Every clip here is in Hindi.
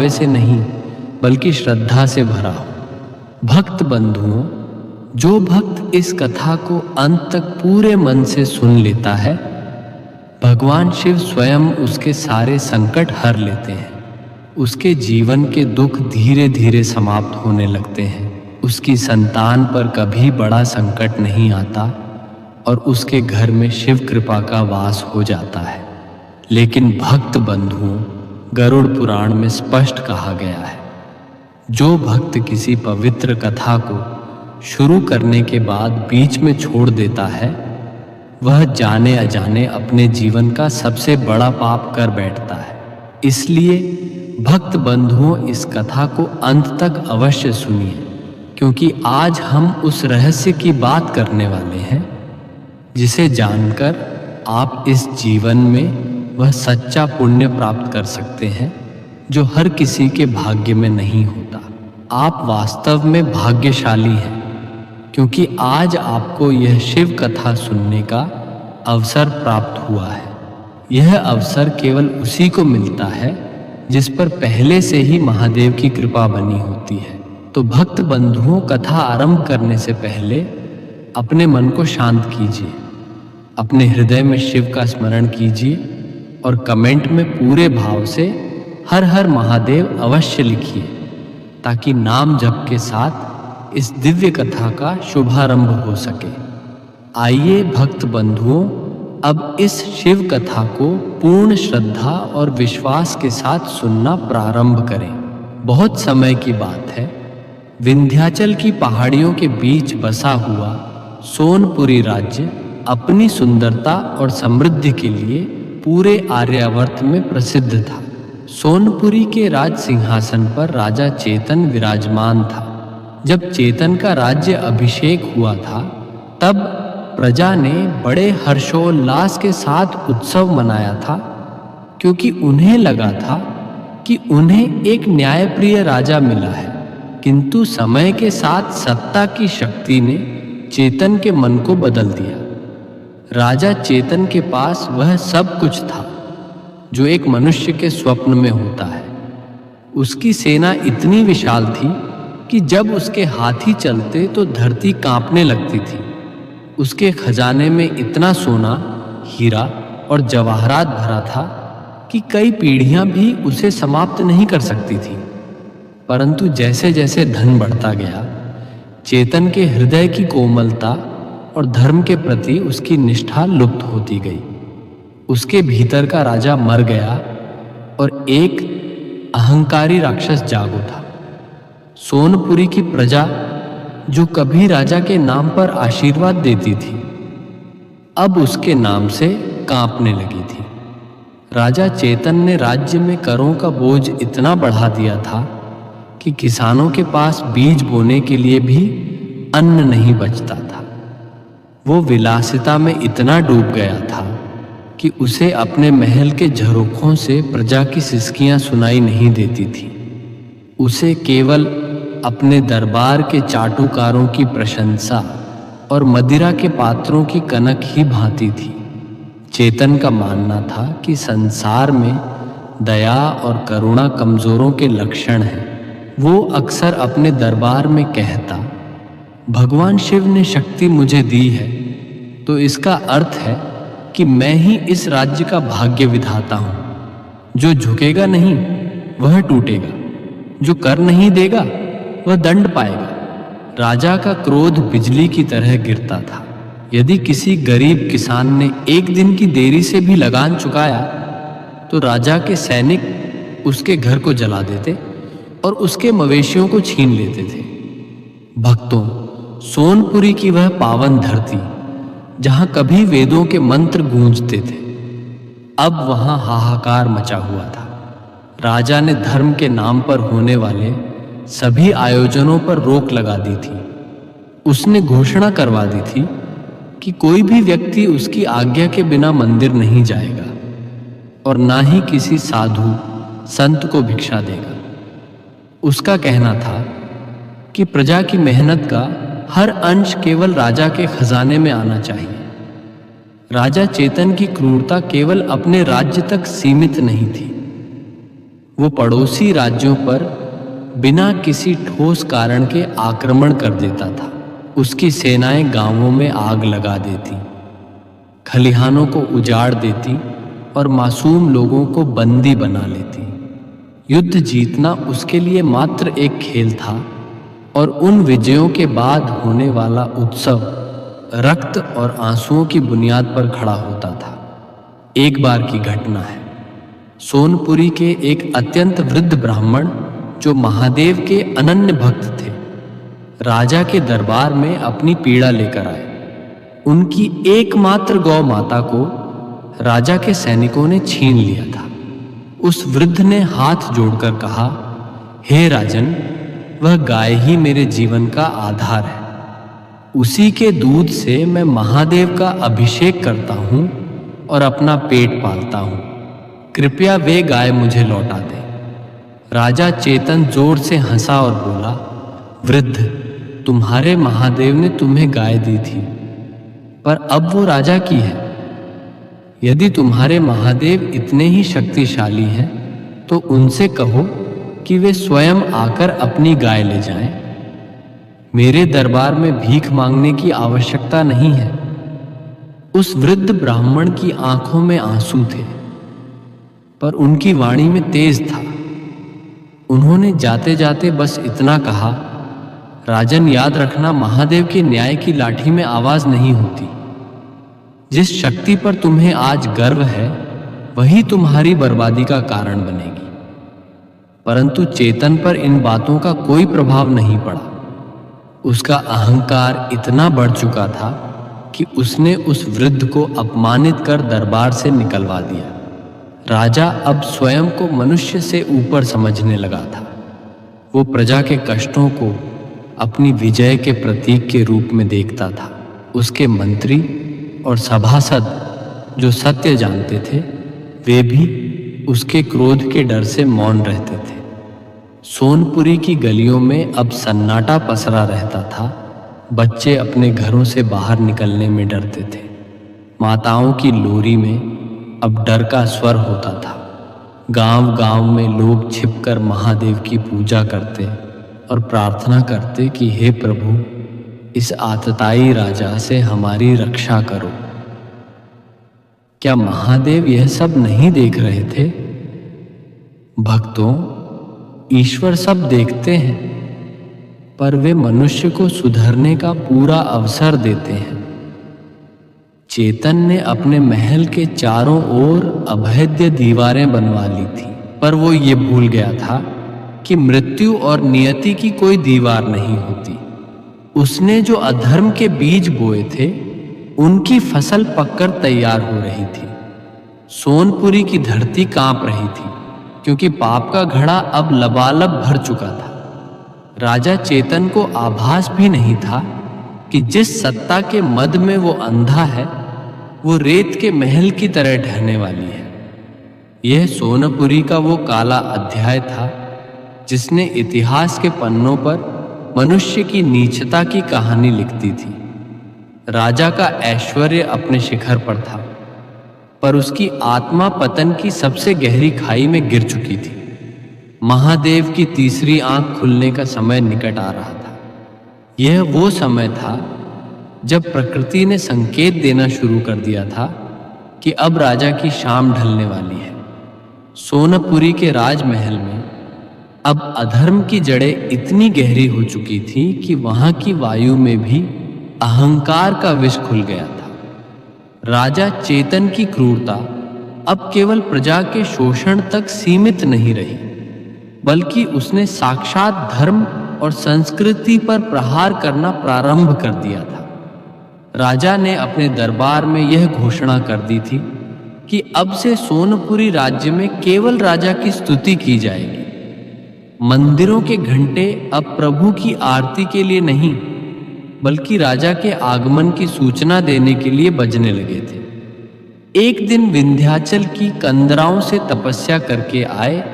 दिखावे से नहीं बल्कि श्रद्धा से भरा हो। भक्त बंधुओं, जो भक्त इस कथा को अंत तक पूरे मन से सुन लेता है, भगवान शिव स्वयं उसके सारे संकट हर लेते हैं। उसके जीवन के दुख धीरे धीरे समाप्त होने लगते हैं। उसकी संतान पर कभी बड़ा संकट नहीं आता और उसके घर में शिव कृपा का वास हो जाता है। लेकिन भक्त बंधुओं, गरुड़ पुराण में स्पष्ट कहा गया है, जो भक्त किसी पवित्र कथा को शुरू करने के बाद बीच में छोड़ देता है, वह जाने अजाने अपने जीवन का सबसे बड़ा पाप कर बैठता है। इसलिए भक्त बंधुओं, इस कथा को अंत तक अवश्य सुनिए, क्योंकि आज हम उस रहस्य की बात करने वाले हैं जिसे जानकर आप इस जीवन में वह सच्चा पुण्य प्राप्त कर सकते हैं जो हर किसी के भाग्य में नहीं होता। आप वास्तव में भाग्यशाली हैं, क्योंकि आज आपको यह शिव कथा सुनने का अवसर प्राप्त हुआ है। यह अवसर केवल उसी को मिलता है जिस पर पहले से ही महादेव की कृपा बनी होती है। तो भक्त बंधुओं, कथा आरंभ करने से पहले अपने मन को शांत कीजिए, अपने हृदय में शिव का स्मरण कीजिए और कमेंट में पूरे भाव से हर हर महादेव अवश्य लिखिए, ताकि नाम जप के साथ इस दिव्य कथा का शुभारंभ हो सके। आइए भक्त बंधुओं, अब इस शिव कथा को पूर्ण श्रद्धा और विश्वास के साथ सुनना प्रारंभ करें। बहुत समय की बात है, विंध्याचल की पहाड़ियों के बीच बसा हुआ सोनपुरी राज्य अपनी सुंदरता और समृद्धि के लिए पूरे आर्यावर्त में प्रसिद्ध था। सोनपुरी के राज सिंहासन पर राजा चेतन विराजमान था। जब चेतन का राज्य अभिषेक हुआ था, तब प्रजा ने बड़े हर्षोल्लास के साथ उत्सव मनाया था, क्योंकि उन्हें लगा था कि उन्हें एक न्यायप्रिय राजा मिला है। किंतु समय के साथ सत्ता की शक्ति ने चेतन के मन को बदल दिया। राजा चेतन के पास वह सब कुछ था जो एक मनुष्य के स्वप्न में होता है। उसकी सेना इतनी विशाल थी कि जब उसके हाथी चलते तो धरती कांपने लगती थी। उसके खजाने में इतना सोना, हीरा और जवाहरात भरा था कि कई पीढ़ियां भी उसे समाप्त नहीं कर सकती थी। परंतु जैसे जैसे धन बढ़ता गया, चेतन के हृदय की कोमलता और धर्म के प्रति उसकी निष्ठा लुप्त होती गई। उसके भीतर का राजा मर गया और एक अहंकारी राक्षस जाग उठा। सोनपुरी की प्रजा, जो कभी राजा के नाम पर आशीर्वाद देती थी, अब उसके नाम से कांपने लगी थी। राजा चेतन ने राज्य में करों का बोझ इतना बढ़ा दिया था कि किसानों के पास बीज बोने के लिए भी अन्न नहीं बचता था। वो विलासिता में इतना डूब गया था कि उसे अपने महल के झरोखों से प्रजा की सिसकियां सुनाई नहीं देती थी। उसे केवल अपने दरबार के चाटुकारों की प्रशंसा और मदिरा के पात्रों की कनक ही भाती थी। चेतन का मानना था कि संसार में दया और करुणा कमजोरों के लक्षण हैं। वो अक्सर अपने दरबार में कहता, भगवान शिव ने शक्ति मुझे दी है, तो इसका अर्थ है कि मैं ही इस राज्य का भाग्य विधाता हूं। जो झुकेगा नहीं वह टूटेगा, जो कर नहीं देगा वह दंड पाएगा। राजा का क्रोध बिजली की तरह गिरता था। यदि किसी गरीब किसान ने एक दिन की देरी से भी लगान चुकाया, तो राजा के सैनिक उसके घर को जला देते और उसके मवेशियों को छीन लेते थे। भक्तों, सोनपुरी की वह पावन धरती, जहां कभी वेदों के मंत्र गूंजते थे, अब वहां हाहाकार मचा हुआ था। राजा ने धर्म के नाम पर होने वाले सभी आयोजनों पर रोक लगा दी थी। उसने घोषणा करवा दी थी कि कोई भी व्यक्ति उसकी आज्ञा के बिना मंदिर नहीं जाएगा और ना ही किसी साधु संत को भिक्षा देगा। उसका कहना था कि प्रजा की मेहनत का हर अंश केवल राजा के खजाने में आना चाहिए। राजा चेतन की क्रूरता केवल अपने राज्य तक सीमित नहीं थी। वो पड़ोसी राज्यों पर बिना किसी ठोस कारण के आक्रमण कर देता था। उसकी सेनाएं गांवों में आग लगा देती, खलिहानों को उजाड़ देती और मासूम लोगों को बंदी बना लेती। युद्ध जीतना उसके लिए मात्र एक खेल था और उन विजयों के बाद होने वाला उत्सव रक्त और आंसुओं की बुनियाद पर खड़ा होता था। एक बार की घटना है। सोनपुरी के एक अत्यंत वृद्ध ब्राह्मण जो महादेव के अनन्य भक्त थे, राजा के दरबार में अपनी पीड़ा लेकर आए। उनकी एकमात्र गौ माता को राजा के सैनिकों ने छीन लिया था। उस वृद्ध ने हाथ जोड़कर कहा, हे राजन, वह गाय ही मेरे जीवन का आधार है। उसी के दूध से मैं महादेव का अभिषेक करता हूं और अपना पेट पालता हूं। कृपया वे गाय मुझे लौटा दें। राजा चेतन जोर से हंसा और बोला, वृद्ध, तुम्हारे महादेव ने तुम्हें गाय दी थी, पर अब वो राजा की है। यदि तुम्हारे महादेव इतने ही शक्तिशाली हैं, तो उनसे कहो कि वे स्वयं आकर अपनी गाय ले जाएं। मेरे दरबार में भीख मांगने की आवश्यकता नहीं है। उस वृद्ध ब्राह्मण की आंखों में आंसू थे, पर उनकी वाणी में तेज था। उन्होंने जाते जाते बस इतना कहा, राजन, याद रखना, महादेव के न्याय की लाठी में आवाज नहीं होती। जिस शक्ति पर तुम्हें आज गर्व है, वही तुम्हारी बर्बादी का कारण बनेगी। परंतु चेतन पर इन बातों का कोई प्रभाव नहीं पड़ा। उसका अहंकार इतना बढ़ चुका था कि उसने उस वृद्ध को अपमानित कर दरबार से निकलवा दिया। राजा अब स्वयं को मनुष्य से ऊपर समझने लगा था। वो प्रजा के कष्टों को अपनी विजय के प्रतीक के रूप में देखता था। उसके मंत्री और सभासद जो सत्य जानते थे, वे भी उसके क्रोध के डर से मौन रहते थे। सोनपुरी की गलियों में अब सन्नाटा पसरा रहता था। बच्चे अपने घरों से बाहर निकलने में डरते थे। माताओं की लोरी में अब डर का स्वर होता था। गांव-गांव में लोग छिपकर महादेव की पूजा करते और प्रार्थना करते कि हे प्रभु, इस आतताई राजा से हमारी रक्षा करो। क्या महादेव यह सब नहीं देख रहे थे? भक्तों, ईश्वर सब देखते हैं, पर वे मनुष्य को सुधरने का पूरा अवसर देते हैं। चेतन ने अपने महल के चारों ओर अभेद्य दीवारें बनवा ली थी, पर वो ये भूल गया था कि मृत्यु और नियति की कोई दीवार नहीं होती। उसने जो अधर्म के बीज बोए थे, उनकी फसल पककर तैयार हो रही थी। सोनपुरी की धरती कांप रही थी, क्योंकि पाप का घड़ा अब लबालब भर चुका था। राजा चेतन को आभास भी नहीं था कि जिस सत्ता के मद में वो अंधा है, वो रेत के महल की तरह ढहने वाली है। यह सोनपुरी का वो काला अध्याय था जिसने इतिहास के पन्नों पर मनुष्य की नीचता की कहानी लिखती थी। राजा का ऐश्वर्य अपने शिखर पर था, पर उसकी आत्मा पतन की सबसे गहरी खाई में गिर चुकी थी। महादेव की तीसरी आंख खुलने का समय निकट आ रहा था। यह वो समय था जब प्रकृति ने संकेत देना शुरू कर दिया था कि अब राजा की शाम ढलने वाली है। सोनपुरी के राजमहल में अब अधर्म की जड़ें इतनी गहरी हो चुकी थी कि वहां की वायु में भी अहंकार का विष खुल गया था। राजा चेतन की क्रूरता अब केवल प्रजा के शोषण तक सीमित नहीं रही, बल्कि उसने साक्षात धर्म और संस्कृति पर प्रहार करना प्रारंभ कर दिया था। राजा ने अपने दरबार में यह घोषणा कर दी थी कि अब से सोनपुरी राज्य में केवल राजा की स्तुति की जाएगी। मंदिरों के घंटे अब प्रभु की आरती के लिए नहीं, बल्कि राजा के आगमन की सूचना देने के लिए बजने लगे थे। एक दिन विंध्याचल की कंदराओं से तपस्या करके आए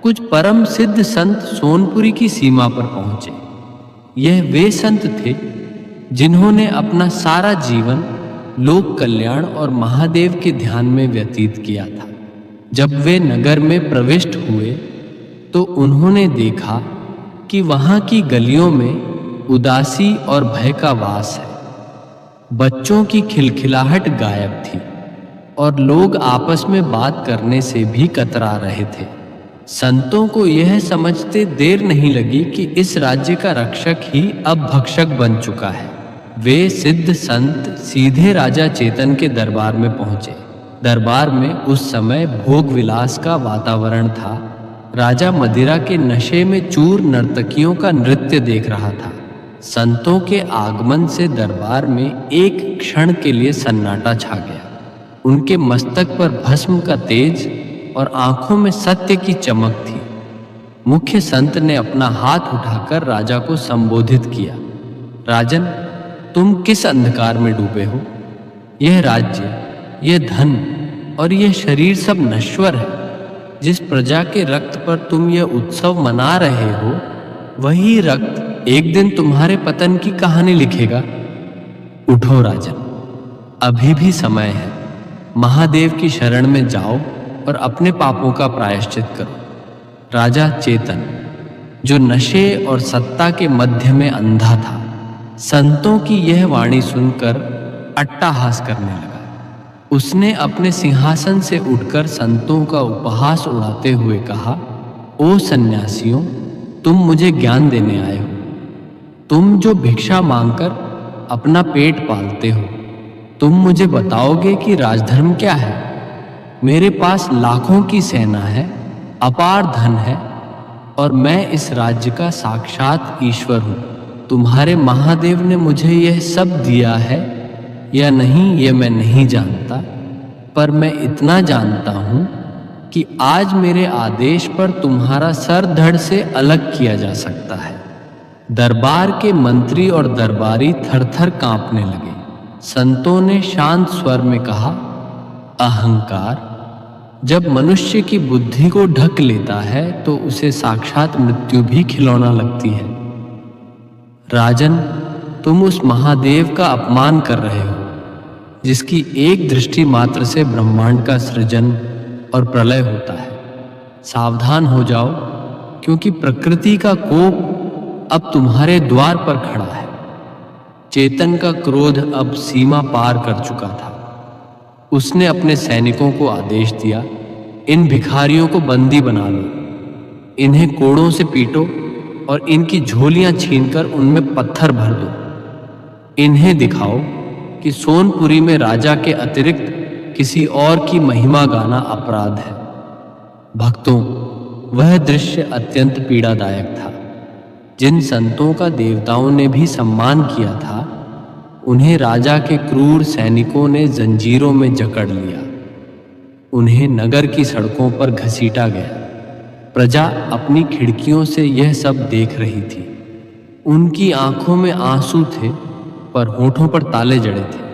कुछ परम सिद्ध संत सोनपुरी की सीमा पर पहुंचे। यह वे संत थे जिन्होंने अपना सारा जीवन लोक कल्याण और महादेव के ध्यान में व्यतीत किया था। जब वे नगर में प्रविष्ट हुए तो उन्होंने देखा कि वहां की गलियों में उदासी और भय का वास है। बच्चों की खिलखिलाहट गायब थी और लोग आपस में बात करने से भी कतरा रहे थे। संतों को यह समझते देर नहीं लगी कि इस राज्य का रक्षक ही अब भक्षक बन चुका है। वे सिद्ध संत सीधे राजा चेतन के दरबार में पहुंचे। दरबार में उस समय भोग विलास का वातावरण था। राजा मदिरा के नशे में चूर नर्तकियों का नृत्य देख रहा था। संतों के आगमन से दरबार में एक क्षण के लिए सन्नाटा छा गया। उनके मस्तक पर भस्म का तेज और आंखों में सत्य की चमक थी। मुख्य संत ने अपना हाथ उठाकर राजा को संबोधित किया। राजन, तुम किस अंधकार में डूबे हो? यह राज्य, यह धन और यह शरीर सब नश्वर है। जिस प्रजा के रक्त पर तुम यह उत्सव मना रहे हो, वही रक्त एक दिन तुम्हारे पतन की कहानी लिखेगा। उठो राजन, अभी भी समय है। महादेव की शरण में जाओ और अपने पापों का प्रायश्चित करो। राजा चेतन, जो नशे और सत्ता के मध्य में अंधा था, संतों की यह वाणी सुनकर अट्टहास करने लगा। उसने अपने सिंहासन से उठकर संतों का उपहास उड़ाते हुए कहा, ओ सन्यासियों, तुम मुझे ज्ञान देने आए हो। तुम जो भिक्षा मांगकर अपना पेट पालते हो, तुम मुझे बताओगे कि राजधर्म क्या है? मेरे पास लाखों की सेना है, अपार धन है और मैं इस राज्य का साक्षात ईश्वर हूँ। तुम्हारे महादेव ने मुझे यह सब दिया है या नहीं, यह मैं नहीं जानता, पर मैं इतना जानता हूँ कि आज मेरे आदेश पर तुम्हारा सर धड़ से अलग किया जा सकता है। दरबार के मंत्री और दरबारी थरथर कांपने लगे। संतों ने शांत स्वर में कहा, अहंकार जब मनुष्य की बुद्धि को ढक लेता है तो उसे साक्षात मृत्यु भी खिलौना लगती है। राजन, तुम उस महादेव का अपमान कर रहे हो जिसकी एक दृष्टि मात्र से ब्रह्मांड का सृजन और प्रलय होता है। सावधान हो जाओ, क्योंकि प्रकृति का कोप अब तुम्हारे द्वार पर खड़ा है। चेतन का क्रोध अब सीमा पार कर चुका था। उसने अपने सैनिकों को आदेश दिया, इन भिखारियों को बंदी बना लो, इन्हें कोड़ों से पीटो और इनकी झोलियां छीनकर उनमें पत्थर भर दो। इन्हें दिखाओ कि सोनपुरी में राजा के अतिरिक्त किसी और की महिमा गाना अपराध है। भक्तों, वह दृश्य अत्यंत पीड़ादायक था। जिन संतों का देवताओं ने भी सम्मान किया था, उन्हें राजा के क्रूर सैनिकों ने जंजीरों में जकड़ लिया। उन्हें नगर की सड़कों पर घसीटा गया। प्रजा अपनी खिड़कियों से यह सब देख रही थी। उनकी आंखों में आंसू थे, पर होठों पर ताले जड़े थे।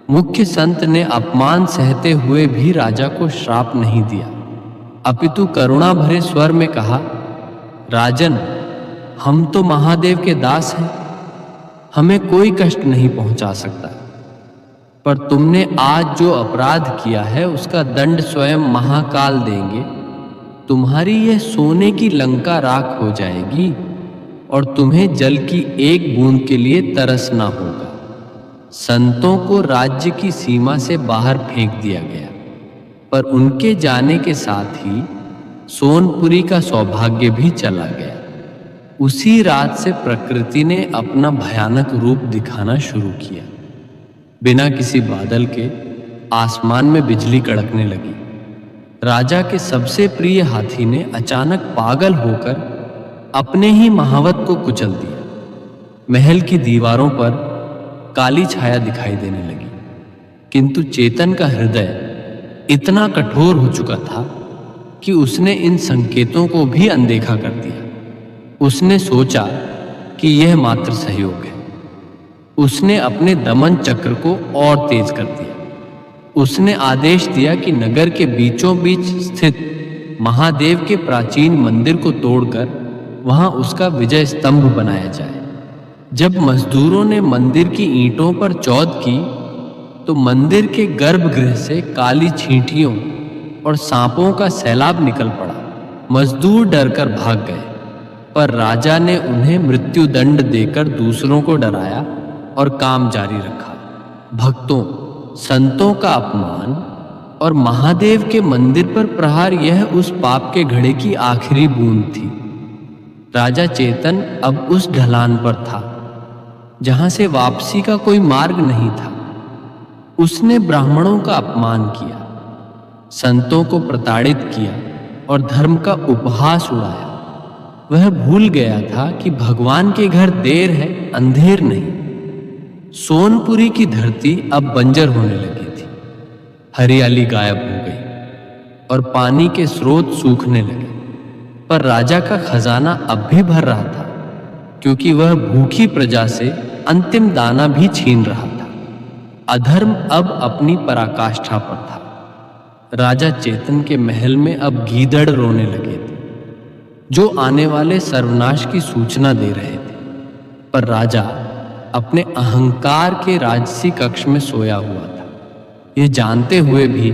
मुख्य संत ने अपमान सहते हुए भी राजा को श्राप नहीं दिया, अपितु करुणा भरे स्वर में कहा, राजन, हम तो महादेव के दास हैं, हमें कोई कष्ट नहीं पहुंचा सकता, पर तुमने आज जो अपराध किया है उसका दंड स्वयं महाकाल देंगे। तुम्हारी यह सोने की लंका राख हो जाएगी और तुम्हें जल की एक बूंद के लिए तरसना होगा। संतों को राज्य की सीमा से बाहर फेंक दिया गया, पर उनके जाने के साथ ही सोनपुरी का सौभाग्य भी चला गया। उसी रात से प्रकृति ने अपना भयानक रूप दिखाना शुरू किया। बिना किसी बादल के आसमान में बिजली कड़कने लगी। राजा के सबसे प्रिय हाथी ने अचानक पागल होकर अपने ही महावत को कुचल दिया। महल की दीवारों पर काली छाया दिखाई देने लगी, किंतु चेतन का हृदय इतना कठोर हो चुका था कि उसने इन संकेतों को भी अनदेखा कर दिया। उसने सोचा कि यह मात्र सहयोग है। उसने अपने दमन चक्र को और तेज कर दिया। उसने आदेश दिया कि नगर के बीचों बीच स्थित महादेव के प्राचीन मंदिर को तोड़कर वहां उसका विजय स्तंभ बनाया जाए। जब मजदूरों ने मंदिर की ईंटों पर चौध की, तो मंदिर के गर्भगृह से काली छींटियों और सांपों का सैलाब निकल पड़ा। मजदूर डरकर भाग गए, पर राजा ने उन्हें मृत्युदंड देकर दूसरों को डराया और काम जारी रखा। भक्तों, संतों का अपमान और महादेव के मंदिर पर प्रहार, यह उस पाप के घड़े की आखिरी बूंद थी। राजा चेतन अब उस ढलान पर था जहां से वापसी का कोई मार्ग नहीं था। उसने ब्राह्मणों का अपमान किया, संतों को प्रताड़ित किया और धर्म का उपहास उड़ाया। वह भूल गया था कि भगवान के घर देर है, अंधेर नहीं। सोनपुरी की धरती अब बंजर होने लगी थी। हरियाली गायब हो गई और पानी के स्रोत सूखने लगे, पर राजा का खजाना अब भी भर रहा था, क्योंकि वह भूखी प्रजा से अंतिम दाना भी छीन रहा था। अधर्म अब अपनी पराकाष्ठा पर था। राजा चेतन के महल में अब गीदड़ रोने लगे थे, जो आने वाले सर्वनाश की सूचना दे रहे थे। पर राजा अपने अहंकार के राजसी कक्ष में सोया हुआ था, ये जानते हुए भी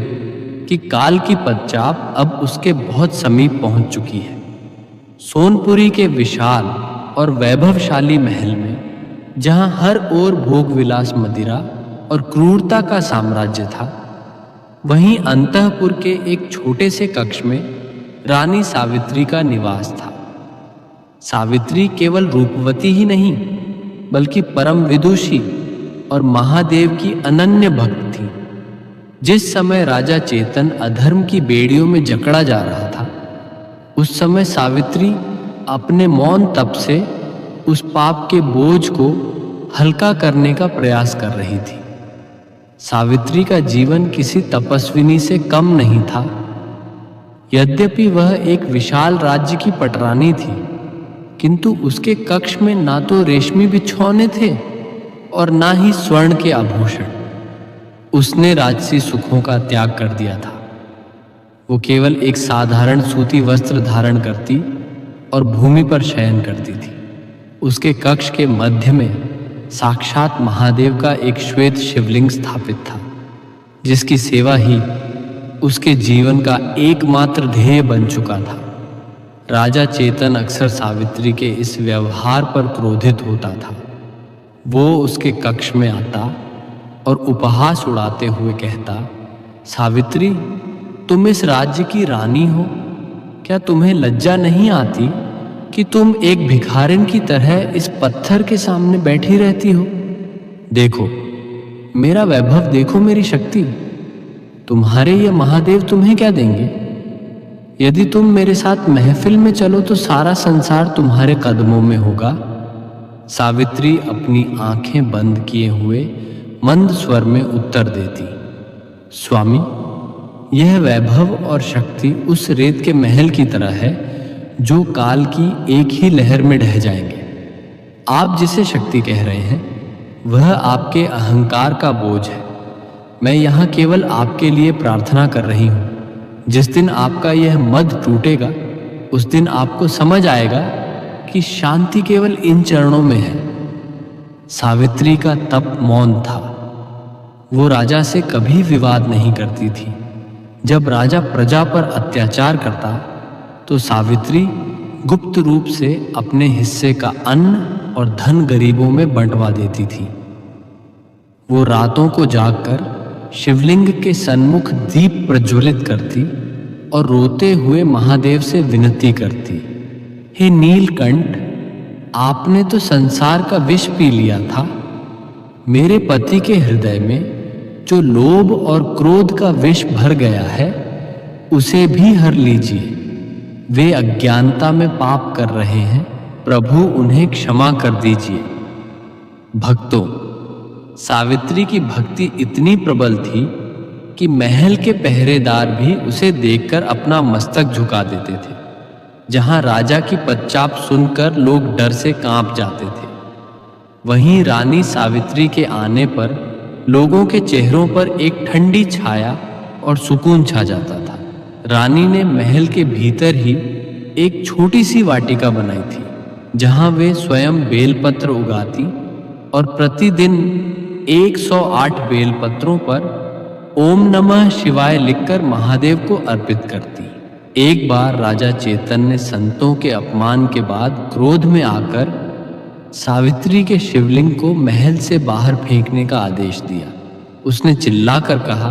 कि काल की पदचाप अब उसके बहुत समीप पहुंच चुकी है। सोनपुरी के विशाल और वैभवशाली महल में, जहां हर ओर भोग विलास, मदिरा और क्रूरता का साम्राज्य था, वहीं अंतःपुर के एक छोटे से कक्ष में रानी सावित्री का निवास था। सावित्री केवल रूपवती ही नहीं, बल्कि परम विदुषी और महादेव की अनन्य भक्त थी। जिस समय राजा चेतन अधर्म की बेड़ियों में जकड़ा जा रहा था, उस समय सावित्री अपने मौन तप से उस पाप के बोझ को हल्का करने का प्रयास कर रही थी। सावित्री का जीवन किसी तपस्विनी से कम नहीं था। यद्यपि वह एक विशाल राज्य की पटरानी थी, किंतु उसके कक्ष में ना तो रेशमी बिछौने थे और ना ही स्वर्ण के आभूषण। उसने राजसी सुखों का त्याग कर दिया था। वो केवल एक साधारण सूती वस्त्र धारण करती और भूमि पर शयन करती थी। उसके कक्ष के मध्य में साक्षात महादेव का एक श्वेत शिवलिंग स्थापित था, जिसकी सेवा ही उसके जीवन का एकमात्र ध्येय बन चुका था। राजा चेतन अक्सर सावित्री के इस व्यवहार पर क्रोधित होता था। वो उसके कक्ष में आता और उपहास उड़ाते हुए कहता, सावित्री, तुम इस राज्य की रानी हो, क्या तुम्हें लज्जा नहीं आती कि तुम एक भिखारिन की तरह इस पत्थर के सामने बैठी रहती हो? देखो मेरा वैभव, देखो मेरी शक्ति। तुम्हारे ये महादेव तुम्हें क्या देंगे? यदि तुम मेरे साथ महफिल में चलो तो सारा संसार तुम्हारे कदमों में होगा। सावित्री अपनी आंखें बंद किए हुए मंद स्वर में उत्तर देती, स्वामी, यह वैभव और शक्ति उस रेत के महल की तरह है जो काल की एक ही लहर में ढह जाएंगे। आप जिसे शक्ति कह रहे हैं, वह आपके अहंकार का बोझ है। मैं यहाँ केवल आपके लिए प्रार्थना कर रही हूँ। जिस दिन आपका यह मद टूटेगा, उस दिन आपको समझ आएगा कि शांति केवल इन चरणों में है। सावित्री का तप मौन था। वो राजा से कभी विवाद नहीं करती थी। जब राजा प्रजा पर अत्याचार करता, तो सावित्री गुप्त रूप से अपने हिस्से का अन्न और धन गरीबों में बंटवा देती थी। वो रातों को जागकर शिवलिंग के सन्मुख दीप प्रज्वलित करती और रोते हुए महादेव से विनती करती, हे नीलकंठ, आपने तो संसार का विष पी लिया था। मेरे पति के हृदय में जो लोभ और क्रोध का विष भर गया है, उसे भी हर लीजिए। वे अज्ञानता में पाप कर रहे हैं, प्रभु उन्हें क्षमा कर दीजिए। भक्तों, सावित्री की भक्ति इतनी प्रबल थी कि महल के पहरेदार भी उसे देखकर अपना मस्तक झुका देते थे। जहां राजा की पदचाप सुनकर लोग डर से कांप जाते थे, वहीं रानी सावित्री के आने पर लोगों के चेहरों पर एक ठंडी छाया और सुकून छा जाता था। रानी ने महल के भीतर ही एक छोटी सी वाटिका बनाई थी, जहां वे स्वयं बेलपत्र उगाती और प्रतिदिन 108 बेलपत्रों पर ओम नमः शिवाय लिखकर महादेव को अर्पित करती। एक बार राजा चेतन ने संतों के अपमान के बाद क्रोध में आकर सावित्री के शिवलिंग को महल से बाहर फेंकने का आदेश दिया। उसने चिल्लाकर कहा,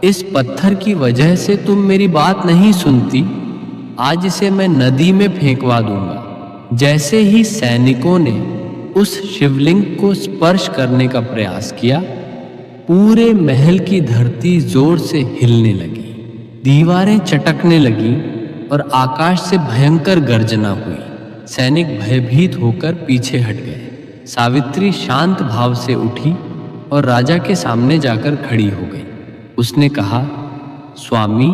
इस पत्थर की वजह से तुम मेरी बात नहीं सुनती, आज इसे मैं नदी में फेंकवा दूंगा। जैसे ही सैनिकों ने उस शिवलिंग को स्पर्श करने का प्रयास किया, पूरे महल की धरती जोर से हिलने लगी, दीवारें चटकने लगीं और आकाश से भयंकर गर्जना हुई। सैनिक भयभीत होकर पीछे हट गए। सावित्री शांत भाव से उठी और राजा के सामने जाकर खड़ी हो गई। उसने कहा, स्वामी,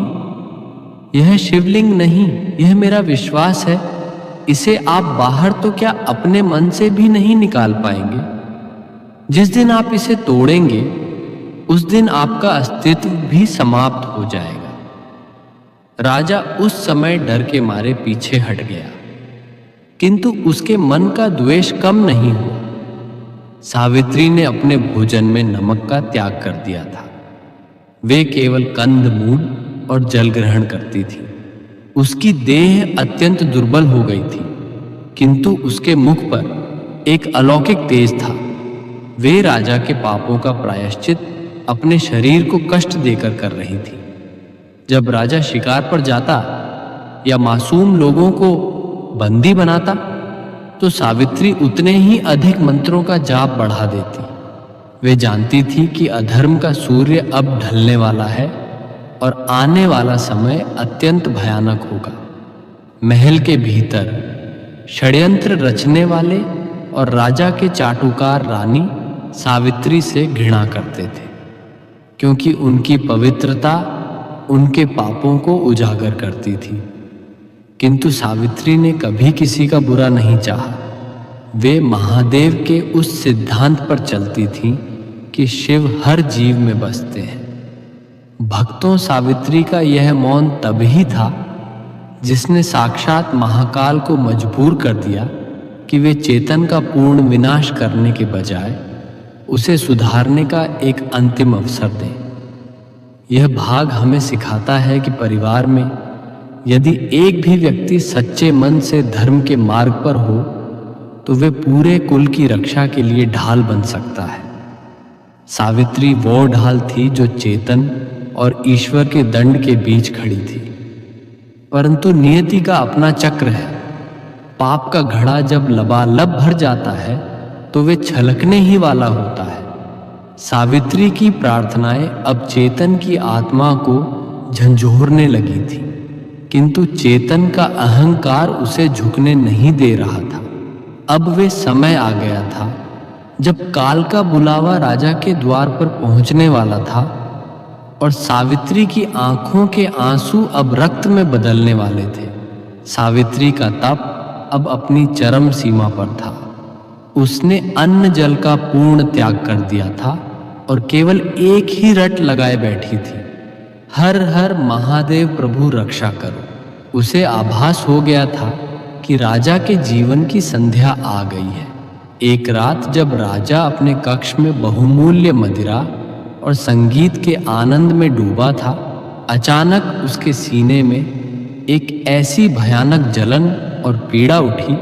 यह शिवलिंग नहीं, यह मेरा विश्वास है। इसे आप बाहर तो क्या अपने मन से भी नहीं निकाल पाएंगे। जिस दिन आप इसे तोड़ेंगे, उस दिन आपका अस्तित्व भी समाप्त हो जाएगा। राजा उस समय डर के मारे पीछे हट गया, किंतु उसके मन का द्वेष कम नहीं हुआ। सावित्री ने अपने भोजन में नमक का त्याग कर दिया था। वे केवल कंद मूल और जल ग्रहण करती थी। उसकी देह अत्यंत दुर्बल हो गई थी, किंतु उसके मुख पर एक अलौकिक तेज था। वे राजा के पापों का प्रायश्चित अपने शरीर को कष्ट देकर कर रही थी। जब राजा शिकार पर जाता या मासूम लोगों को बंदी बनाता, तो सावित्री उतने ही अधिक मंत्रों का जाप बढ़ा देती। वे जानती थी कि अधर्म का सूर्य अब ढलने वाला है और आने वाला समय अत्यंत भयानक होगा। महल के भीतर षड्यंत्र रचने वाले और राजा के चाटुकार रानी सावित्री से घृणा करते थे, क्योंकि उनकी पवित्रता उनके पापों को उजागर करती थी। किंतु सावित्री ने कभी किसी का बुरा नहीं चाहा। वे महादेव के उस सिद्धांत पर चलती थीं कि शिव हर जीव में बसते हैं। भक्तों, सावित्री का यह मौन तभी था जिसने साक्षात महाकाल को मजबूर कर दिया कि वे चेतन का पूर्ण विनाश करने के बजाय उसे सुधारने का एक अंतिम अवसर दें। यह भाग हमें सिखाता है कि परिवार में यदि एक भी व्यक्ति सच्चे मन से धर्म के मार्ग पर हो, तो वे पूरे कुल की रक्षा के लिए ढाल बन सकता है। सावित्री वो ढाल थी जो चेतन और ईश्वर के दंड के बीच खड़ी थी। परंतु नियति का अपना चक्र है। पाप का घड़ा जब लबालब भर जाता है, तो वे छलकने ही वाला होता है। सावित्री की प्रार्थनाएं अब चेतन की आत्मा को झंझोरने लगी थी, किंतु चेतन का अहंकार उसे झुकने नहीं दे रहा था। अब वे समय आ गया था जब काल का बुलावा राजा के द्वार पर पहुंचने वाला था और सावित्री की आंखों के आंसू अब रक्त में बदलने वाले थे। सावित्री का तप अब अपनी चरम सीमा पर था। उसने अन्न जल का पूर्ण त्याग कर दिया था और केवल एक ही रट लगाए बैठी थी, हर हर महादेव प्रभु रक्षा करो। उसे आभास हो गया था कि राजा के जीवन की संध्या आ गई है। एक रात जब राजा अपने कक्ष में बहुमूल्य मदिरा और संगीत के आनंद में डूबा था, अचानक उसके सीने में एक ऐसी भयानक जलन और पीड़ा उठी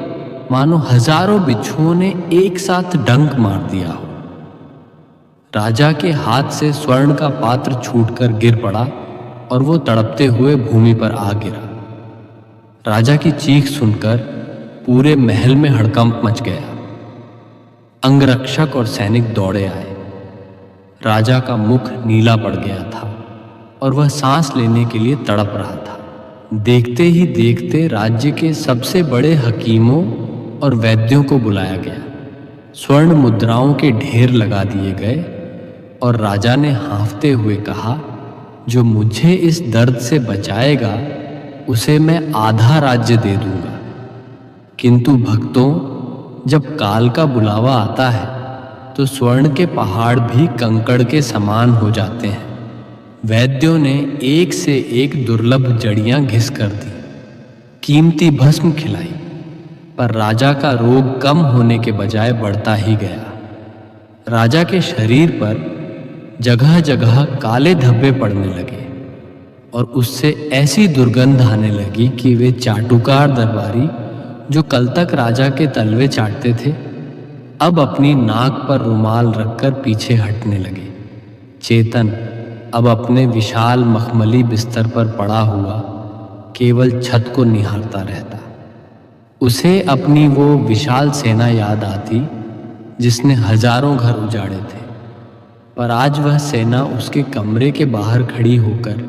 मानो हजारों बिच्छुओं ने एक साथ डंक मार दिया हो। राजा के हाथ से स्वर्ण का पात्र छूटकर गिर पड़ा और वो तड़पते हुए भूमि पर आ गिरा। राजा की चीख सुनकर पूरे महल में हड़कंप मच गया। अंगरक्षक और सैनिक दौड़े आए। राजा का मुख नीला पड़ गया था और वह सांस लेने के लिए तड़प रहा था। देखते ही देखते राज्य के सबसे बड़े हकीमों और वैद्यों को बुलाया गया। स्वर्ण मुद्राओं के ढेर लगा दिए गए और राजा ने हाँफते हुए कहा, जो मुझे इस दर्द से बचाएगा उसे मैं आधा राज्य दे दूंगा। किंतु भक्तों, जब काल का बुलावा आता है तो स्वर्ण के पहाड़ भी कंकड़ के समान हो जाते हैं। वैद्यों ने एक से एक दुर्लभ जड़ियां घिस कर दी, कीमती भस्म खिलाई, पर राजा का रोग कम होने के बजाय बढ़ता ही गया। राजा के शरीर पर जगह जगह काले धब्बे पड़ने लगे। और उससे ऐसी दुर्गंध आने लगी कि वे चाटुकार दरबारी जो कल तक राजा के तलवे चाटते थे, अब अपनी नाक पर रुमाल रखकर पीछे हटने लगे। चेतन अब अपने विशाल मखमली बिस्तर पर पड़ा हुआ केवल छत को निहारता रहता। उसे अपनी वो विशाल सेना याद आती जिसने हजारों घर उजाड़े थे, पर आज वह सेना उसके कमरे के बाहर खड़ी होकर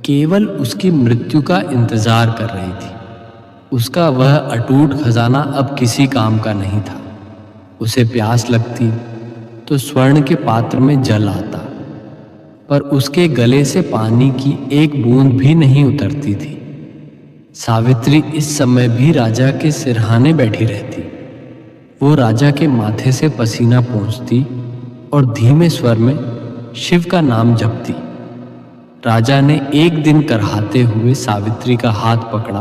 केवल उसकी मृत्यु का इंतजार कर रही थी। उसका वह अटूट खजाना अब किसी काम का नहीं था। उसे प्यास लगती तो स्वर्ण के पात्र में जल आता, पर उसके गले से पानी की एक बूंद भी नहीं उतरती थी। सावित्री इस समय भी राजा के सिरहाने बैठी रहती। वो राजा के माथे से पसीना पोंछती और धीमे स्वर में शिव का नाम जपती। राजा ने एक दिन करहाते हुए सावित्री का हाथ पकड़ा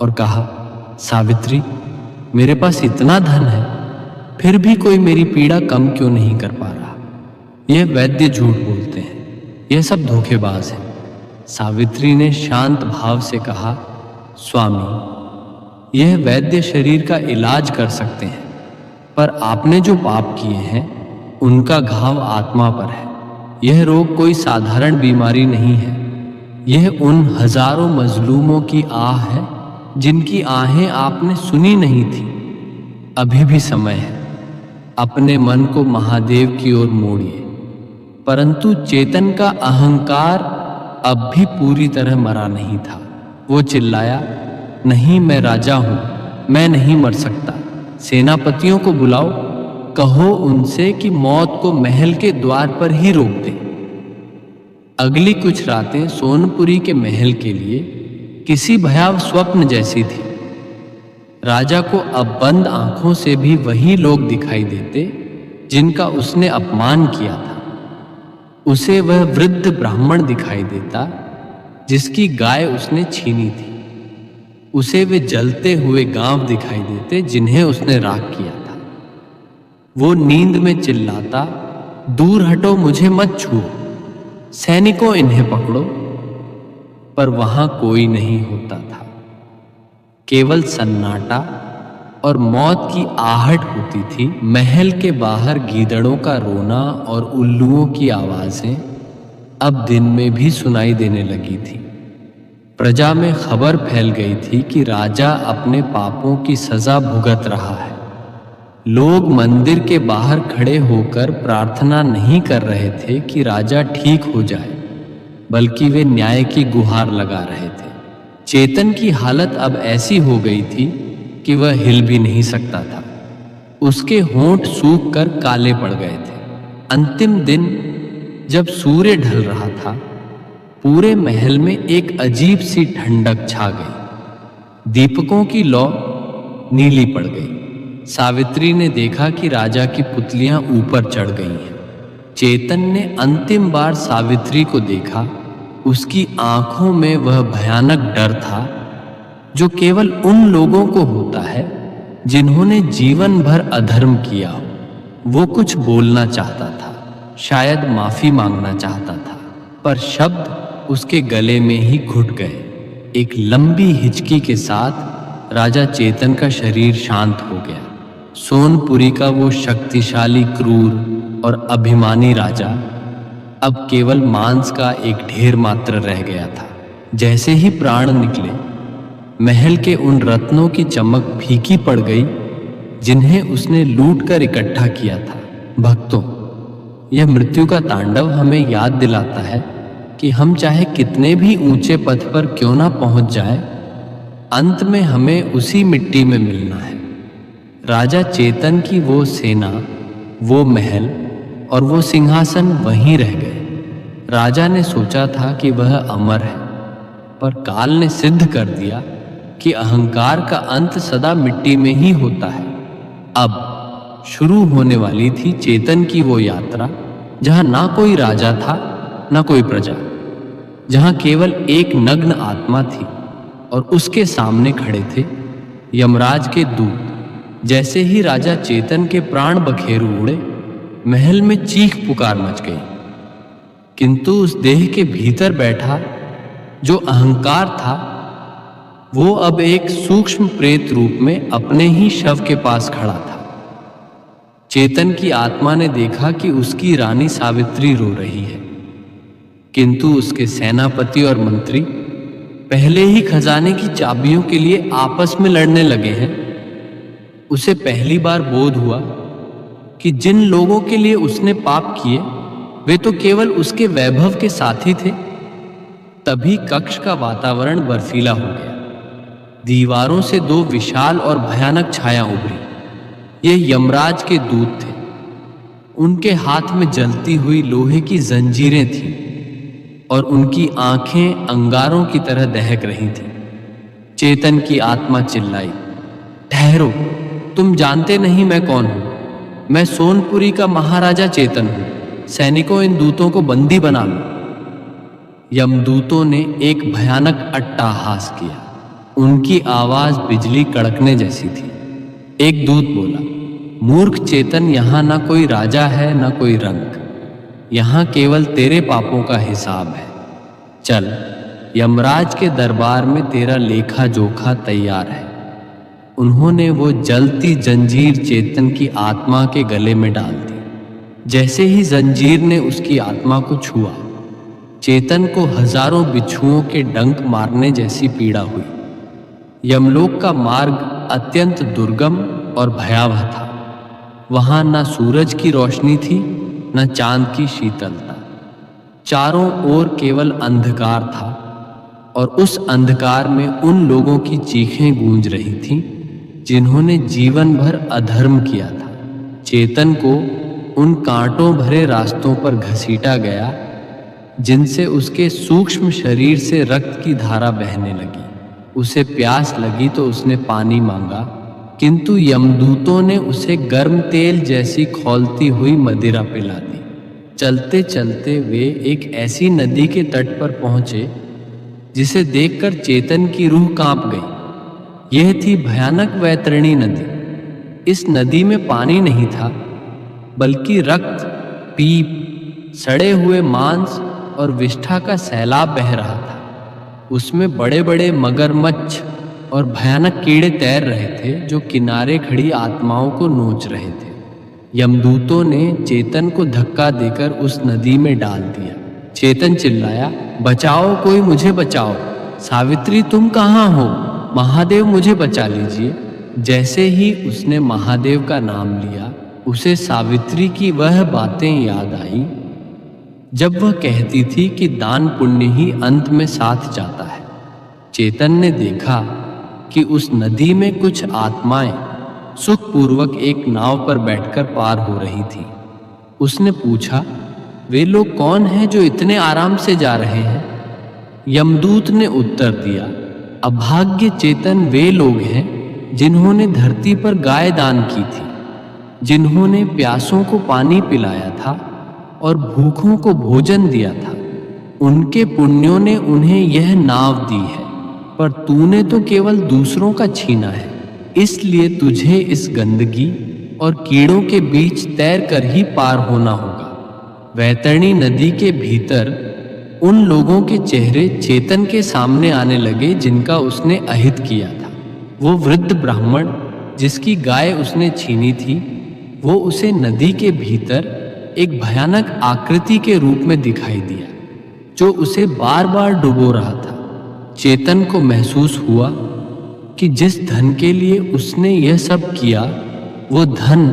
और कहा, सावित्री, मेरे पास इतना धन है, फिर भी कोई मेरी पीड़ा कम क्यों नहीं कर पा रहा? यह वैद्य झूठ बोलते हैं, यह सब धोखेबाज हैं। सावित्री ने शांत भाव से कहा, स्वामी, यह वैद्य शरीर का इलाज कर सकते हैं, पर आपने जो पाप किए हैं उनका घाव आत्मा पर है। यह रोग कोई साधारण बीमारी नहीं है, यह उन हजारों मजलूमों की आह है जिनकी आहें आपने सुनी नहीं थी। अभी भी समय है, अपने मन को महादेव की ओर मोड़िए। परंतु चेतन का अहंकार अब भी पूरी तरह मरा नहीं था। वो चिल्लाया, नहीं, मैं राजा हूं, मैं नहीं मर सकता। सेनापतियों को बुलाओ, कहो उनसे कि मौत को महल के द्वार पर ही रोक दे। अगली कुछ रातें सोनपुरी के महल के लिए किसी भयावह स्वप्न जैसी थी। राजा को अब बंद आंखों से भी वही लोग दिखाई देते जिनका उसने अपमान किया था। उसे वह वृद्ध ब्राह्मण दिखाई देता जिसकी गाय उसने छीनी थी। उसे वे जलते हुए गांव दिखाई देते जिन्हें उसने राख किया था। वो नींद में चिल्लाता, दूर हटो, मुझे मत छुओ, सैनिकों इन्हें पकड़ो। पर वहां कोई नहीं होता था, केवल सन्नाटा और मौत की आहट होती थी। महल के बाहर गीदड़ों का रोना और उल्लुओं की आवाजें अब दिन में भी सुनाई देने लगी थी। प्रजा में खबर फैल गई थी कि राजा अपने पापों की सजा भुगत रहा है। लोग मंदिर के बाहर खड़े होकर प्रार्थना नहीं कर रहे थे कि राजा ठीक हो जाए, बल्कि वे न्याय की गुहार लगा रहे थे। चेतन की हालत अब ऐसी हो गई थी कि वह हिल भी नहीं सकता था। उसके होंठ सूख कर काले पड़ गए थे। अंतिम दिन जब सूर्य ढल रहा था, पूरे महल में एक अजीब सी ठंडक छा गई। दीपकों की लौ नीली पड़ गई। सावित्री ने देखा कि राजा की पुतलियां ऊपर चढ़ गई हैं। चेतन ने अंतिम बार सावित्री को देखा। उसकी आंखों में वह भयानक डर था जो केवल उन लोगों को होता है जिन्होंने जीवन भर अधर्म किया हो। वो कुछ बोलना चाहता था, शायद माफी मांगना चाहता था, पर शब्द उसके गले में ही घुट गए। एक लंबी हिचकी के साथ राजा चेतन का शरीर शांत हो गया। सोनपुरी का वो शक्तिशाली, क्रूर और अभिमानी राजा अब केवल मांस का एक ढेर मात्र रह गया था। जैसे ही प्राण निकले, महल के उन रत्नों की चमक फीकी पड़ गई जिन्हें उसने लूट कर इकट्ठा किया था। भक्तों, यह मृत्यु का तांडव हमें याद दिलाता है कि हम चाहे कितने भी ऊंचे पथ पर क्यों ना पहुंच जाएं, अंत में हमें उसी मिट्टी में मिलना है। राजा चेतन की वो सेना, वो महल और वो सिंहासन वहीं रह गए। राजा ने सोचा था कि वह अमर है, पर काल ने सिद्ध कर दिया कि अहंकार का अंत सदा मिट्टी में ही होता है। अब शुरू होने वाली थी चेतन की वो यात्रा जहां ना कोई राजा था, ना कोई प्रजा, जहां केवल एक नग्न आत्मा थी और उसके सामने खड़े थे यमराज के दूत। जैसे ही राजा चेतन के प्राण बखेरू उड़े, महल में चीख पुकार मच गई। किंतु उस देह के भीतर बैठा जो अहंकार था वो अब एक सूक्ष्म प्रेत रूप में अपने ही शव के पास खड़ा था। चेतन की आत्मा ने देखा कि उसकी रानी सावित्री रो रही है, किंतु उसके सेनापति और मंत्री पहले ही खजाने की चाबियों के लिए आपस में लड़ने लगे हैं। उसे पहली बार बोध हुआ कि जिन लोगों के लिए उसने पाप किए वे तो केवल उसके वैभव के साथी थे। तभी कक्ष का वातावरण बर्फीला हो गया। दीवारों से दो विशाल और भयानक छाया उभरी। ये यमराज के दूत थे। उनके हाथ में जलती हुई लोहे की जंजीरें थीं और उनकी आंखें अंगारों की तरह दहक रही थीं। चेतन की आत्मा चिल्लाई, ठहरो, तुम जानते नहीं मैं कौन हूं। मैं सोनपुरी का महाराजा चेतन हूं। सैनिकों, इन दूतों को बंदी बना लो। यमदूतों ने एक भयानक अट्टहास किया। उनकी आवाज बिजली कड़कने जैसी थी। एक दूत बोला, मूर्ख चेतन, यहां ना कोई राजा है ना कोई रंक। यहां केवल तेरे पापों का हिसाब है। चल, यमराज के दरबार में तेरा लेखा जोखा तैयार है। उन्होंने वो जलती जंजीर चेतन की आत्मा के गले में डाल दी। जैसे ही जंजीर ने उसकी आत्मा को छुआ, चेतन को हजारों बिच्छुओं के डंक मारने जैसी पीड़ा हुई। यमलोक का मार्ग अत्यंत दुर्गम और भयावह था। वहां न सूरज की रोशनी थी न चांद की शीतलता। चारों ओर केवल अंधकार था और उस अंधकार में उन लोगों की चीखें गूंज रही थीं जिन्होंने जीवन भर अधर्म किया था। चेतन को उन कांटों भरे रास्तों पर घसीटा गया जिनसे उसके सूक्ष्म शरीर से रक्त की धारा बहने लगी। उसे प्यास लगी तो उसने पानी मांगा, किंतु यमदूतों ने उसे गर्म तेल जैसी खौलती हुई मदिरा पिला दी। चलते चलते वे एक ऐसी नदी के तट पर पहुंचे जिसे देखकर चेतन की रूह कांप गई। यह थी भयानक वैतरणी नदी। इस नदी में पानी नहीं था, बल्कि रक्त, पीप, सड़े हुए मांस और विष्ठा का सैलाब बह रहा था। उसमें बड़े बड़े मगरमच्छ और भयानक कीड़े तैर रहे थे जो किनारे खड़ी आत्माओं को नोच रहे थे। यमदूतों ने चेतन को धक्का देकर उस नदी में डाल दिया। चेतन चिल्लाया, बचाओ, कोई मुझे बचाओ। सावित्री, तुम कहाँ हो? महादेव, मुझे बचा लीजिए। जैसे ही उसने महादेव का नाम लिया, उसे सावित्री की वह बातें याद आई जब वह कहती थी कि दान पुण्य ही अंत में साथ जाता है। चेतन ने देखा कि उस नदी में कुछ आत्माएं सुखपूर्वक एक नाव पर बैठकर पार हो रही थी। उसने पूछा, वे लोग कौन हैं जो इतने आराम से जा रहे हैं? यमदूत ने उत्तर दिया, अभाग्य चेतन, वे लोग हैं जिन्होंने धरती पर गाय दान की थी, जिन्होंने प्यासों को पानी पिलाया था और भूखों को भोजन दिया था। उनके पुण्यों ने उन्हें यह नाव दी है, पर तूने तो केवल दूसरों का छीना है। इसलिए तुझे इस गंदगी और कीड़ों के बीच तैर कर ही पार होना होगा। वैतरणी नदी के भीतर उन लोगों के चेहरे चेतन के सामने आने लगे जिनका उसने अहित किया था। वो वृद्ध ब्राह्मण जिसकी गाय उसने छीनी थी, वो उसे नदी के भीतर एक भयानक आकृति के रूप में दिखाई दिया जो उसे बार बार डुबो रहा था। चेतन को महसूस हुआ कि जिस धन के लिए उसने यह सब किया, वो धन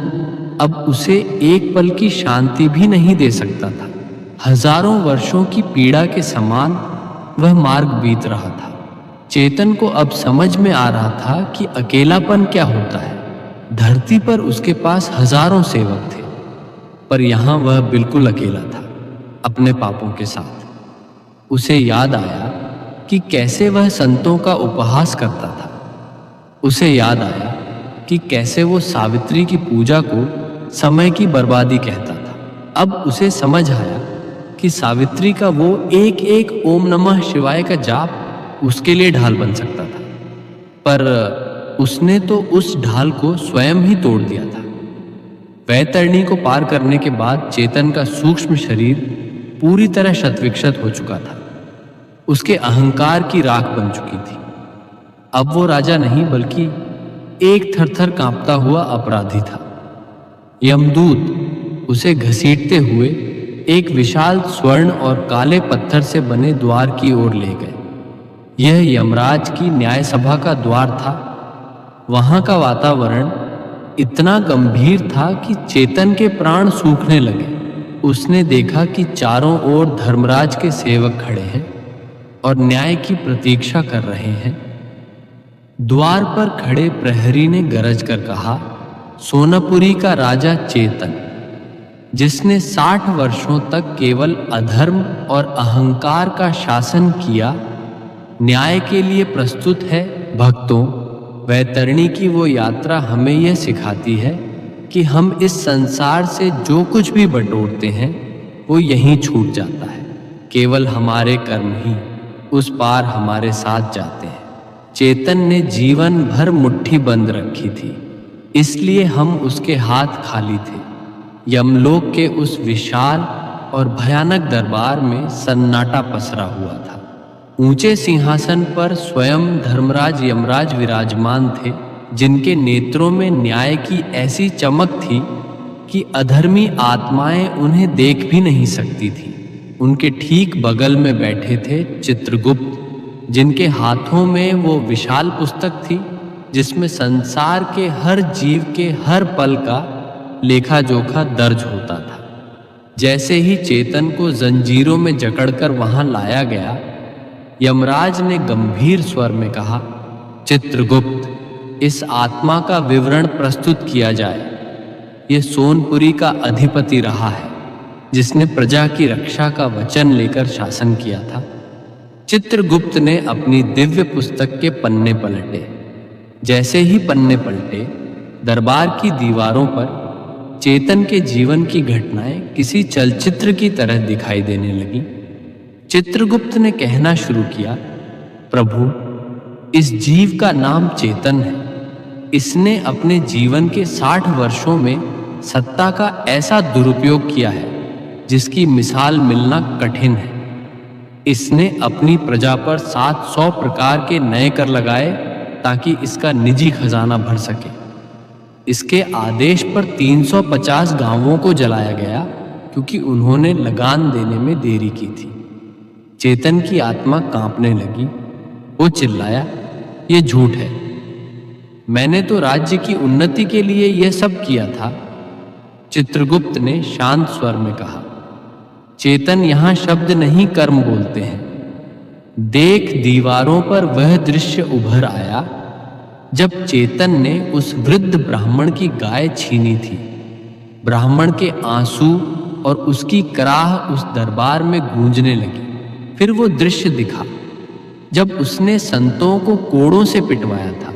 अब उसे एक पल की शांति भी नहीं दे सकता था। हजारों वर्षों की पीड़ा के समान वह मार्ग बीत रहा था। चेतन को अब समझ में आ रहा था कि अकेलापन क्या होता है। धरती पर उसके पास हजारों सेवक थे, पर यहां वह बिल्कुल अकेला था, अपने पापों के साथ। उसे याद आया कि कैसे वह संतों का उपहास करता था। उसे याद आया कि कैसे वो सावित्री की पूजा को समय की बर्बादी कहता था। अब उसे समझ आया कि सावित्री का वो एक एक ओम नमः शिवाय का जाप उसके लिए ढाल बन सकता था, पर उसने तो उस ढाल को स्वयं ही तोड़ दिया था। वैतरणी को पार करने के बाद चेतन का सूक्ष्म शरीर पूरी तरह शतविक्षत हो चुका था। उसके अहंकार की राख बन चुकी थी। अब वो राजा नहीं बल्कि एक थरथर कांपता हुआ अपराधी था। यमदूत उसे घसीटते हुए एक विशाल स्वर्ण और काले पत्थर से बने द्वार की ओर ले गए। यह यमराज की न्याय सभा का द्वार था। वहां का वातावरण इतना गंभीर था कि चेतन के प्राण सूखने लगे। उसने देखा कि चारों ओर धर्मराज के सेवक खड़े हैं और न्याय की प्रतीक्षा कर रहे हैं। द्वार पर खड़े प्रहरी ने गरज कर कहा, सोनापुरी का राजा चेतन, जिसने 60 वर्षों तक केवल अधर्म और अहंकार का शासन किया, न्याय के लिए प्रस्तुत है। भक्तों, वैतरणी की वो यात्रा हमें यह सिखाती है कि हम इस संसार से जो कुछ भी बटोरते हैं वो यहीं छूट जाता है। केवल हमारे कर्म ही उस पार हमारे साथ जाते हैं। चेतन ने जीवन भर मुट्ठी बंद रखी थी, इसलिए हम उसके हाथ खाली थे। यमलोक के उस विशाल और भयानक दरबार में सन्नाटा पसरा हुआ था। ऊंचे सिंहासन पर स्वयं धर्मराज यमराज विराजमान थे, जिनके नेत्रों में न्याय की ऐसी चमक थी कि अधर्मी आत्माएं उन्हें देख भी नहीं सकती थी। उनके ठीक बगल में बैठे थे चित्रगुप्त, जिनके हाथों में वो विशाल पुस्तक थी जिसमें संसार के हर जीव के हर पल का लेखा जोखा दर्ज होता था। जैसे ही चेतन को जंजीरों में जकड़कर वहां लाया गया, यमराज ने गंभीर स्वर में कहा, चित्रगुप्त, इस आत्मा का विवरण प्रस्तुत किया जाए। यह सोनपुरी का अधिपति रहा है, जिसने प्रजा की रक्षा का वचन लेकर शासन किया था। चित्रगुप्त ने अपनी दिव्य पुस्तक के पन्ने पलटे। जैसे ही पन्ने पलटे, दरबार की दीवारों पर चेतन के जीवन की घटनाएं किसी चलचित्र की तरह दिखाई देने लगीं। चित्रगुप्त ने कहना शुरू किया, प्रभु, इस जीव का नाम चेतन है। इसने अपने जीवन के 60 वर्षों में सत्ता का ऐसा दुरुपयोग किया है जिसकी मिसाल मिलना कठिन है। इसने अपनी प्रजा पर 700 प्रकार के नए कर लगाए ताकि इसका निजी खजाना भर सके। इसके आदेश पर 350 गांवों को जलाया गया क्योंकि उन्होंने लगान देने में देरी की थी। चेतन की आत्मा कांपने लगी। वो चिल्लाया, ये झूठ है। मैंने तो राज्य की उन्नति के लिए यह सब किया था। चित्रगुप्त ने शांत स्वर में कहा, चेतन यहां शब्द नहीं कर्म बोलते हैं। देख, दीवारों पर वह दृश्य उभर आया जब चेतन ने उस वृद्ध ब्राह्मण की गाय छीनी थी। ब्राह्मण के आंसू और उसकी कराह उस दरबार में गूंजने लगी। फिर वो दृश्य दिखा जब उसने संतों को कोड़ों से पिटवाया था।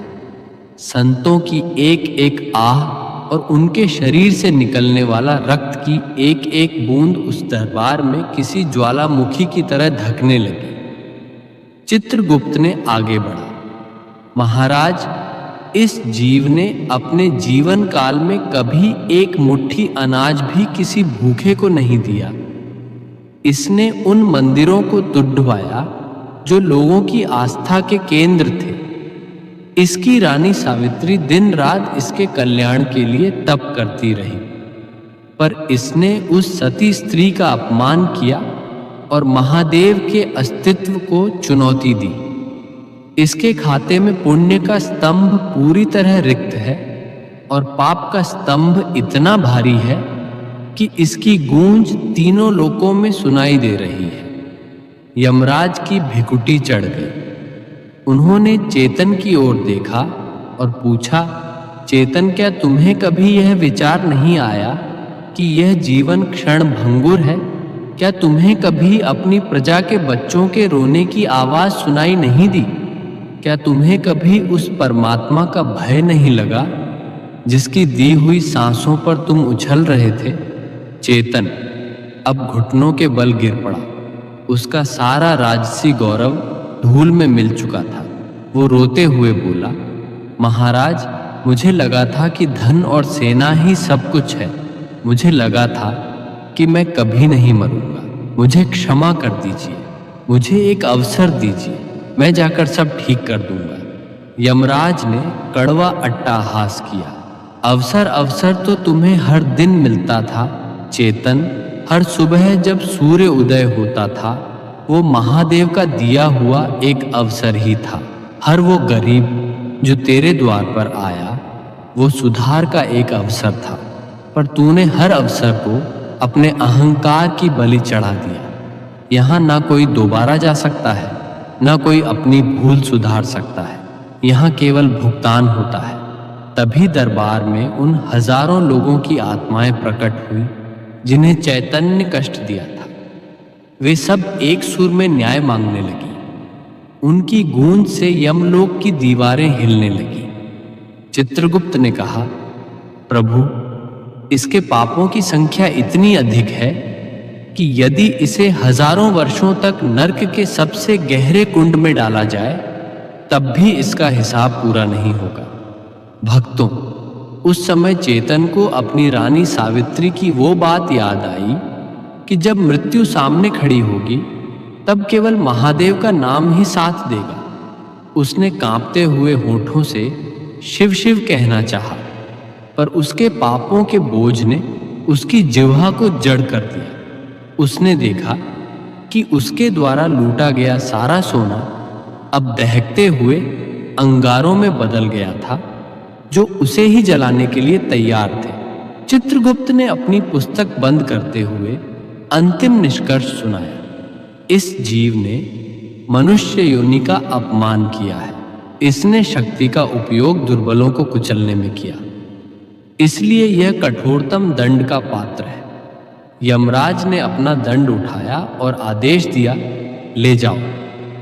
संतों की एक एक आह और उनके शरीर से निकलने वाला रक्त की एक एक बूंद उस दरबार में किसी ज्वालामुखी की तरह धकने लगी। चित्रगुप्त ने आगे बढ़ा, महाराज, इस जीव ने अपने जीवन काल में कभी एक मुट्ठी अनाज भी किसी भूखे को नहीं दिया। इसने उन मंदिरों को तुड़वाया जो लोगों की आस्था के केंद्र थे। इसकी रानी सावित्री दिन रात इसके कल्याण के लिए तप करती रही, पर इसने उस सती स्त्री का अपमान किया और महादेव के अस्तित्व को चुनौती दी। इसके खाते में पुण्य का स्तंभ पूरी तरह रिक्त है और पाप का स्तंभ इतना भारी है कि इसकी गूंज तीनों लोकों में सुनाई दे रही है। यमराज की भिकुटी चढ़ गई। उन्होंने चेतन की ओर देखा और पूछा, चेतन, क्या तुम्हें कभी यह विचार नहीं आया कि यह जीवन क्षण भंगुर है? क्या तुम्हें कभी अपनी प्रजा के बच्चों के रोने की आवाज सुनाई नहीं दी? क्या तुम्हें कभी उस परमात्मा का भय नहीं लगा जिसकी दी हुई सांसों पर तुम उछल रहे थे? चेतन अब घुटनों के बल गिर पड़ा। उसका सारा राजसी गौरव धूल में मिल चुका था। वो रोते हुए बोला, महाराज, मुझे लगा था कि धन और सेना ही सब कुछ है। मुझे लगा था कि मैं कभी नहीं मरूंगा। मुझे क्षमा कर दीजिए। मुझे एक अवसर दीजिए, मैं जाकर सब ठीक कर दूंगा। यमराज ने कड़वा अट्टहास किया। अवसर अवसर तो तुम्हें हर दिन मिलता था चेतन। हर सुबह जब सूर्य उदय होता था वो महादेव का दिया हुआ एक अवसर ही था। हर वो गरीब जो तेरे द्वार पर आया वो सुधार का एक अवसर था, पर तूने हर अवसर को अपने अहंकार की बलि चढ़ा दिया। यहाँ ना कोई दोबारा जा सकता है, ना कोई अपनी भूल सुधार सकता है। यहाँ केवल भुगतान होता है। तभी दरबार में उन हजारों लोगों की आत्माएं प्रकट हुई जिन्हें चैतन्य कष्ट दिया था। वे सब एक सुर में न्याय मांगने लगी। उनकी गूंज से यमलोक की दीवारें हिलने लगी। चित्रगुप्त ने कहा, प्रभु, इसके पापों की संख्या इतनी अधिक है कि यदि इसे हजारों वर्षों तक नर्क के सबसे गहरे कुंड में डाला जाए तब भी इसका हिसाब पूरा नहीं होगा। भक्तों, उस समय चेतन को अपनी रानी सावित्री की वो बात याद आई कि जब मृत्यु सामने खड़ी होगी तब केवल महादेव का नाम ही साथ देगा। उसने कांपते हुए होठों से शिव शिव कहना चाहा, पर उसके पापों के बोझ ने उसकी जिह्वा को जड़ कर दिया। उसने देखा कि उसके द्वारा लूटा गया सारा सोना अब दहकते हुए अंगारों में बदल गया था जो उसे ही जलाने के लिए तैयार थे। चित्रगुप्त ने अपनी पुस्तक बंद करते हुए अंतिम निष्कर्ष सुनाया, इस जीव ने मनुष्य योनि का अपमान किया है। इसने शक्ति का उपयोग दुर्बलों को कुचलने में किया, इसलिए यह कठोरतम दंड का पात्र है। यमराज ने अपना दंड उठाया और आदेश दिया, ले जाओ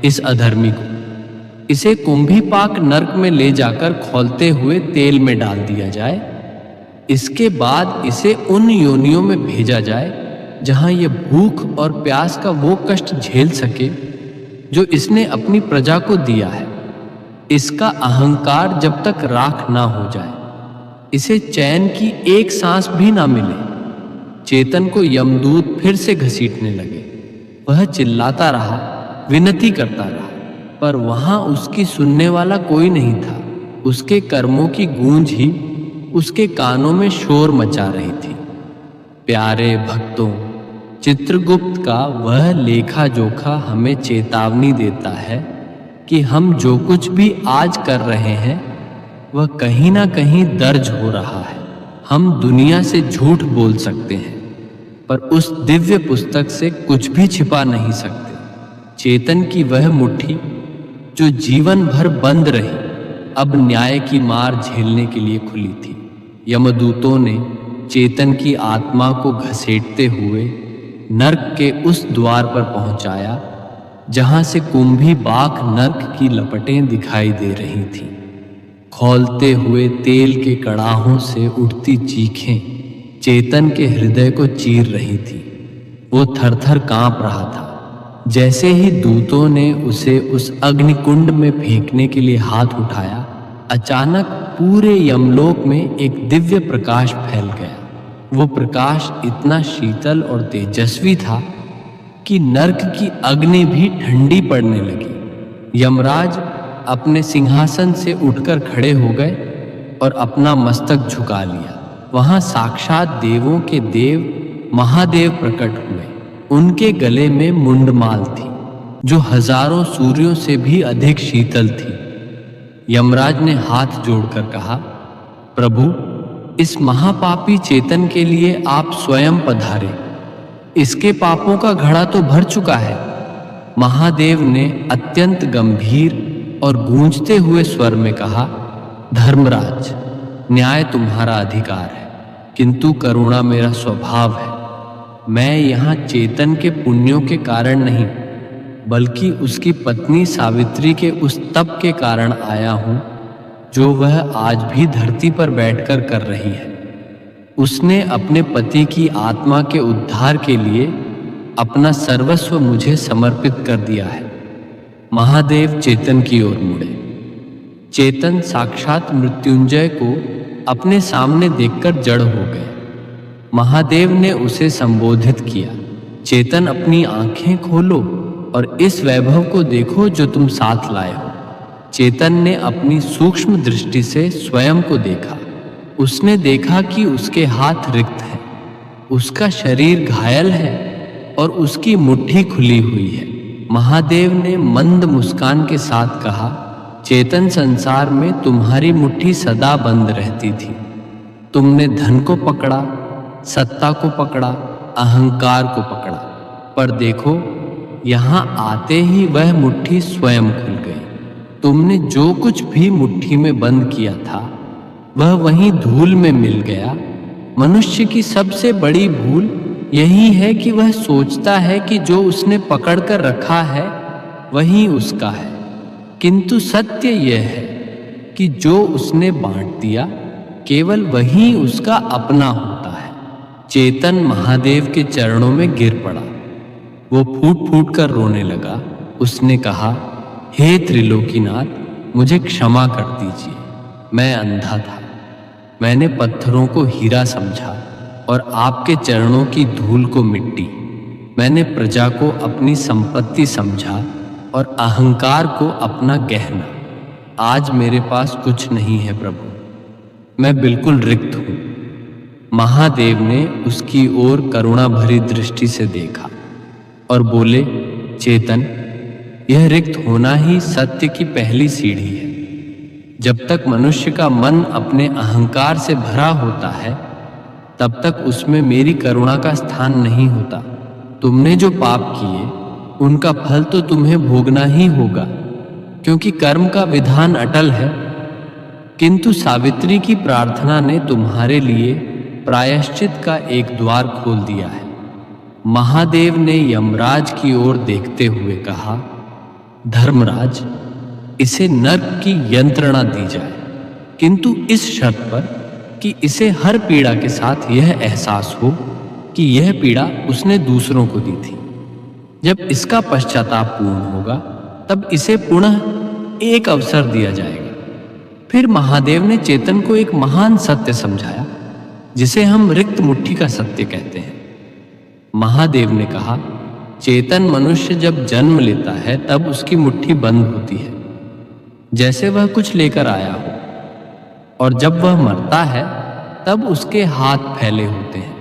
इस अधर्मी को। इसे कुंभीपाक नर्क में ले जाकर खौलते हुए तेल में डाल दिया जाए। इसके बाद इसे उन योनियों में भेजा जाए जहां यह भूख और प्यास का वो कष्ट झेल सके जो इसने अपनी प्रजा को दिया है। इसका अहंकार जब तक राख ना हो जाए, इसे चैन की एक सांस भी ना मिले। चेतन को यमदूत फिर से घसीटने लगे। वह चिल्लाता रहा, विनती करता रहा, पर वहां उसकी सुनने वाला कोई नहीं था। उसके कर्मों की गूंज ही उसके कानों में शोर मचा रही थी। प्यारे भक्तों, चित्रगुप्त का वह लेखा जोखा हमें चेतावनी देता है कि हम जो कुछ भी आज कर रहे हैं वह कहीं ना कहीं दर्ज हो रहा है। हम दुनिया से झूठ बोल सकते हैं, पर उस दिव्य पुस्तक से कुछ भी छिपा नहीं सकते। चेतन की वह मुट्ठी जो जीवन भर बंद रही, अब न्याय की मार झेलने के लिए खुली थी। यमदूतों ने चेतन की आत्मा को घसीटते हुए नर्क के उस द्वार पर पहुंचाया जहां से कुंभी बाक नर्क की लपटें दिखाई दे रही थीं। खौलते हुए तेल के कड़ाहों से उठती चीखें चेतन के हृदय को चीर रही थी। वो थरथर कांप रहा था। जैसे ही दूतों ने उसे उस अग्निकुंड में फेंकने के लिए हाथ उठाया, अचानक पूरे यमलोक में एक दिव्य प्रकाश फैल गया। वो प्रकाश इतना शीतल और तेजस्वी था कि नर्क की अग्नि भी ठंडी पड़ने लगी। यमराज अपने सिंहासन से उठकर खड़े हो गए और अपना मस्तक झुका लिया। वहां साक्षात देवों के देव महादेव प्रकट हुए। उनके गले में मुंडमाल थी जो हजारों सूर्यों से भी अधिक शीतल थी। यमराज ने हाथ जोड़कर कहा, प्रभु, इस महापापी चेतन के लिए आप स्वयं पधारे। इसके पापों का घड़ा तो भर चुका है। महादेव ने अत्यंत गंभीर और गूंजते हुए स्वर में कहा, धर्मराज, न्याय तुम्हारा अधिकार है, किंतु करुणा मेरा स्वभाव है। मैं यहाँ चेतन के पुण्यों के कारण नहीं, बल्कि उसकी पत्नी सावित्री के उस तप के कारण आया हूँ जो वह आज भी धरती पर बैठकर कर रही है। उसने अपने पति की आत्मा के उद्धार के लिए अपना सर्वस्व मुझे समर्पित कर दिया है। महादेव चेतन की ओर मुड़े। चेतन साक्षात मृत्युंजय को अपने सामने देखकर जड़ हो गए। महादेव ने उसे संबोधित किया, चेतन अपनी आंखें खोलो। और इस वैभव को देखो जो तुम साथ लाए हो। चेतन ने अपनी सूक्ष्म दृष्टि से स्वयं को देखा। उसने देखा कि उसके हाथ रिक्त हैं, उसका शरीर घायल है और उसकी मुट्ठी खुली हुई है। महादेव ने मंद मुस्कान के साथ कहा, चेतन, संसार में तुम्हारी मुट्ठी सदा बंद रहती थी। तुमने धन को पकड़ा, सत्ता को पकड़ा, अहंकार को पकड़ा, पर देखो यहाँ आते ही वह मुट्ठी स्वयं खुल गई। तुमने जो कुछ भी मुट्ठी में बंद किया था वह वहीं धूल में मिल गया। मनुष्य की सबसे बड़ी भूल यही है कि वह सोचता है कि जो उसने पकड़ कर रखा है वही उसका है, किंतु सत्य यह है कि जो उसने बांट दिया केवल वही उसका अपना होता है। चेतन महादेव के चरणों में गिर पड़ा। वो फूट फूट कर रोने लगा। उसने कहा, हे त्रिलोकीनाथ, मुझे क्षमा कर दीजिए। मैं अंधा था। मैंने पत्थरों को हीरा समझा और आपके चरणों की धूल को मिट्टी। मैंने प्रजा को अपनी संपत्ति समझा और अहंकार को अपना गहना। आज मेरे पास कुछ नहीं है प्रभु, मैं बिल्कुल रिक्त हूँ। महादेव ने उसकी ओर करुणा भरी दृष्टि से देखा और बोले, चेतन, यह रिक्त होना ही सत्य की पहली सीढ़ी है। जब तक मनुष्य का मन अपने अहंकार से भरा होता है तब तक उसमें मेरी करुणा का स्थान नहीं होता। तुमने जो पाप किए उनका फल तो तुम्हें भोगना ही होगा, क्योंकि कर्म का विधान अटल है। किंतु सावित्री की प्रार्थना ने तुम्हारे लिए प्रायश्चित का एक द्वार खोल दिया है। महादेव ने यमराज की ओर देखते हुए कहा, धर्मराज, इसे नर्क की यंत्रणा दी जाए, किंतु इस शर्त पर कि इसे हर पीड़ा के साथ यह एहसास हो कि यह पीड़ा उसने दूसरों को दी थी। जब इसका पश्चाताप पूर्ण होगा तब इसे पुनः एक अवसर दिया जाएगा। फिर महादेव ने चेतन को एक महान सत्य समझाया, जिसे हम रिक्त मुट्ठी का सत्य कहते हैं। महादेव ने कहा, चेतन मनुष्य जब जन्म लेता है तब उसकी मुट्ठी बंद होती है, जैसे वह कुछ लेकर आया हो, और जब वह मरता है तब उसके हाथ फैले होते हैं,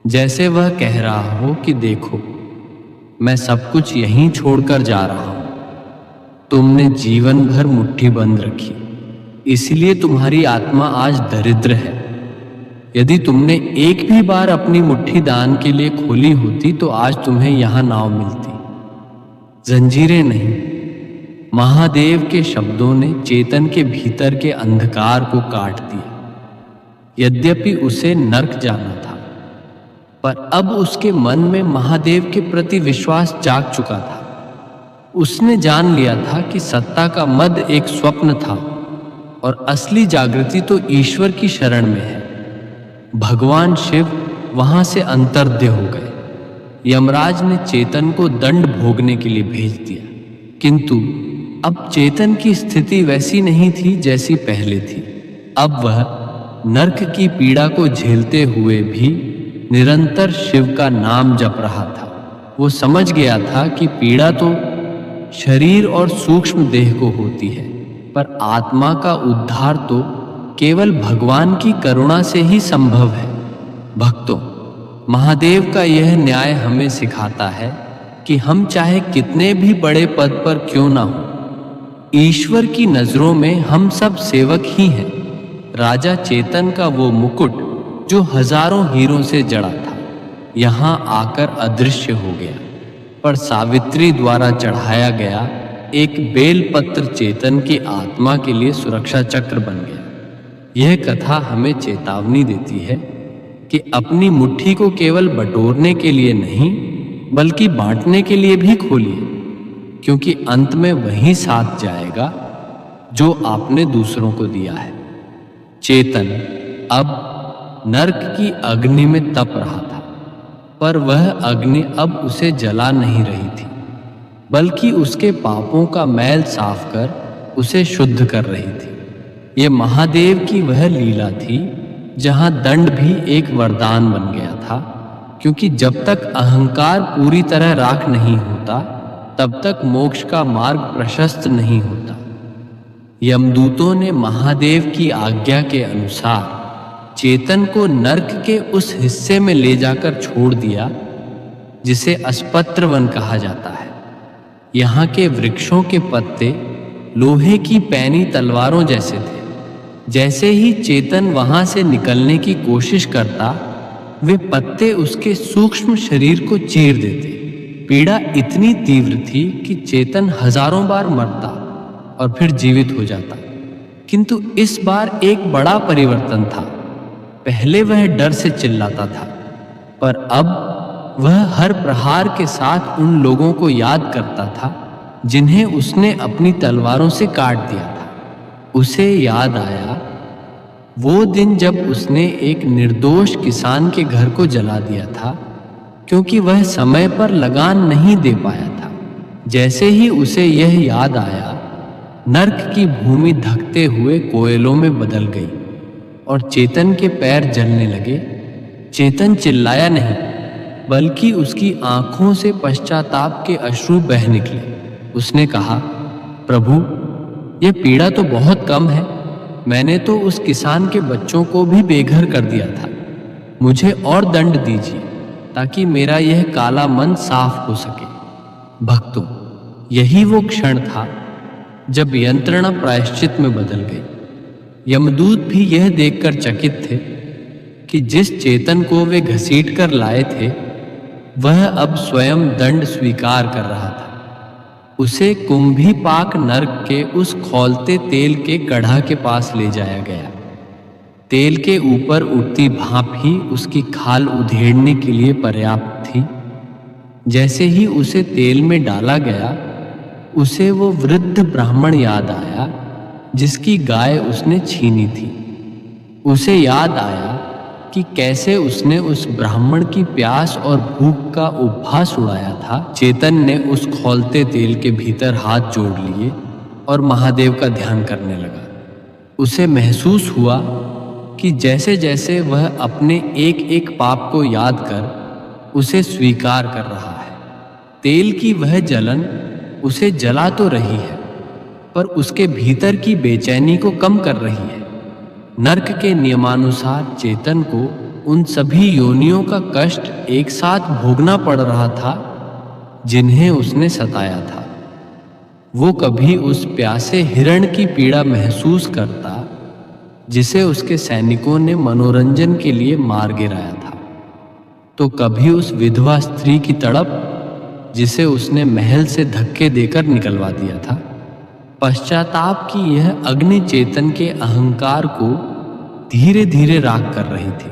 जैसे वह कह रहा हो कि देखो, मैं सब कुछ यहीं छोड़कर जा रहा हूं। तुमने जीवन भर मुट्ठी बंद रखी, इसलिए तुम्हारी आत्मा आज दरिद्र है। यदि तुमने एक भी बार अपनी मुट्ठी दान के लिए खोली होती तो आज तुम्हें यहां नाव मिलती, जंजीरें नहीं। महादेव के शब्दों ने चेतन के भीतर के अंधकार को काट दिया। यद्यपि उसे नर्क जाना था, पर अब उसके मन में महादेव के प्रति विश्वास जाग चुका था। उसने जान लिया था कि सत्ता का मद एक स्वप्न था और असली जागृति तो ईश्वर की शरण में है। भगवान शिव वहां से अंतर्ध्य हो गए। यमराज ने चेतन को दंड भोगने के लिए भेज दिया, किंतु अब चेतन की स्थिति वैसी नहीं थी जैसी पहले थी। अब वह नर्क की पीड़ा को झेलते हुए भी निरंतर शिव का नाम जप रहा था। वो समझ गया था कि पीड़ा तो शरीर और सूक्ष्म देह को होती है, पर आत्मा का उद्धार तो केवल भगवान की करुणा से ही संभव है। भक्तों, महादेव का यह न्याय हमें सिखाता है कि हम चाहे कितने भी बड़े पद पर क्यों ना हो, ईश्वर की नजरों में हम सब सेवक ही हैं। राजा चेतन का वो मुकुट जो हजारों हीरों से जड़ा था, यहाँ आकर अदृश्य हो गया, पर सावित्री द्वारा चढ़ाया गया एक बेलपत्र चेतन की आत्मा के लिए सुरक्षा चक्र बन गया। यह कथा हमें चेतावनी देती है कि अपनी मुट्ठी को केवल बटोरने के लिए नहीं, बल्कि बांटने के लिए भी खोलिए, क्योंकि अंत में वही साथ जाएगा जो आपने दूसरों को दिया है। चेतन अब नर्क की अग्नि में तप रहा था, पर वह अग्नि अब उसे जला नहीं रही थी, बल्कि उसके पापों का मैल साफ कर उसे शुद्ध कर रही थी। ये महादेव की वह लीला थी जहां दंड भी एक वरदान बन गया था, क्योंकि जब तक अहंकार पूरी तरह राख नहीं होता तब तक मोक्ष का मार्ग प्रशस्त नहीं होता। यमदूतों ने महादेव की आज्ञा के अनुसार चेतन को नर्क के उस हिस्से में ले जाकर छोड़ दिया जिसे अस्पत्र वन कहा जाता है। यहाँ के वृक्षों के पत्ते लोहे की पैनी तलवारों जैसे थे। जैसे ही चेतन वहां से निकलने की कोशिश करता, वे पत्ते उसके सूक्ष्म शरीर को चीर देते। पीड़ा इतनी तीव्र थी कि चेतन हजारों बार मरता और फिर जीवित हो जाता। किंतु इस बार एक बड़ा परिवर्तन था। पहले वह डर से चिल्लाता था, पर अब वह हर प्रहार के साथ उन लोगों को याद करता था जिन्हें उसने अपनी तलवारों से काट दिया था। उसे याद आया वो दिन जब उसने एक निर्दोष किसान के घर को जला दिया था, क्योंकि वह समय पर लगान नहीं दे पाया था। जैसे ही उसे यह याद आया, नर्क की भूमि धकते हुए कोयलों में बदल गई और चेतन के पैर जलने लगे। चेतन चिल्लाया नहीं, बल्कि उसकी आंखों से पश्चाताप के अश्रु बह निकले। उसने कहा, प्रभु, यह पीड़ा तो बहुत कम है। मैंने तो उस किसान के बच्चों को भी बेघर कर दिया था। मुझे और दंड दीजिए ताकि मेरा यह काला मन साफ हो सके। भक्तों, यही वो क्षण था जब यंत्रणा प्रायश्चित में बदल गई। यमदूत भी यह देखकर चकित थे कि जिस चेतन को वे घसीट कर लाए थे, वह अब स्वयं दंड स्वीकार कर रहा था। उसे कुंभीपाक नर्क के उस खौलते तेल के गड्ढा के पास ले जाया गया। तेल के ऊपर उठती भाप ही उसकी खाल उधेड़ने के लिए पर्याप्त थी। जैसे ही उसे तेल में डाला गया, उसे वो वृद्ध ब्राह्मण याद आया जिसकी गाय उसने छीनी थी। उसे याद आया कि कैसे उसने उस ब्राह्मण की प्यास और भूख का उपहास उड़ाया था। चेतन ने उस खौलते तेल के भीतर हाथ जोड़ लिए और महादेव का ध्यान करने लगा। उसे महसूस हुआ कि जैसे जैसे वह अपने एक एक पाप को याद कर उसे स्वीकार कर रहा है, तेल की वह जलन उसे जला तो रही है, पर उसके भीतर की बेचैनी को कम कर रही है। नर्क के नियमानुसार चेतन को उन सभी योनियों का कष्ट एक साथ भोगना पड़ रहा था जिन्हें उसने सताया था। वो कभी उस प्यासे हिरण की पीड़ा महसूस करता जिसे उसके सैनिकों ने मनोरंजन के लिए मार गिराया था, तो कभी उस विधवा स्त्री की तड़प जिसे उसने महल से धक्के देकर निकलवा दिया था। पश्चाताप की यह अग्नि चेतन के अहंकार को धीरे धीरे राख कर रही थी।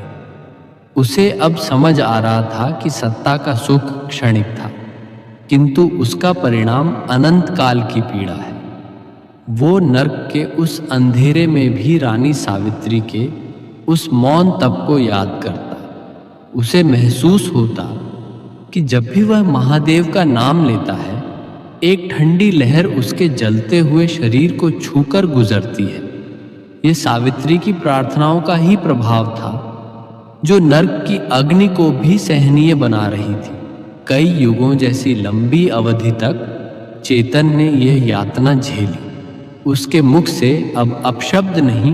उसे अब समझ आ रहा था कि सत्ता का सुख क्षणिक था, किंतु उसका परिणाम अनंत काल की पीड़ा है। वो नर्क के उस अंधेरे में भी रानी सावित्री के उस मौन तप को याद करता। उसे महसूस होता कि जब भी वह महादेव का नाम लेता है, एक ठंडी लहर उसके जलते हुए शरीर को छूकर गुजरती है। ये सावित्री की प्रार्थनाओं का ही प्रभाव था जो नर्क की अग्नि को भी सहनीय बना रही थी। कई युगों जैसी लंबी अवधि तक चेतन ने यह यातना झेली। उसके मुख से अब अपशब्द नहीं,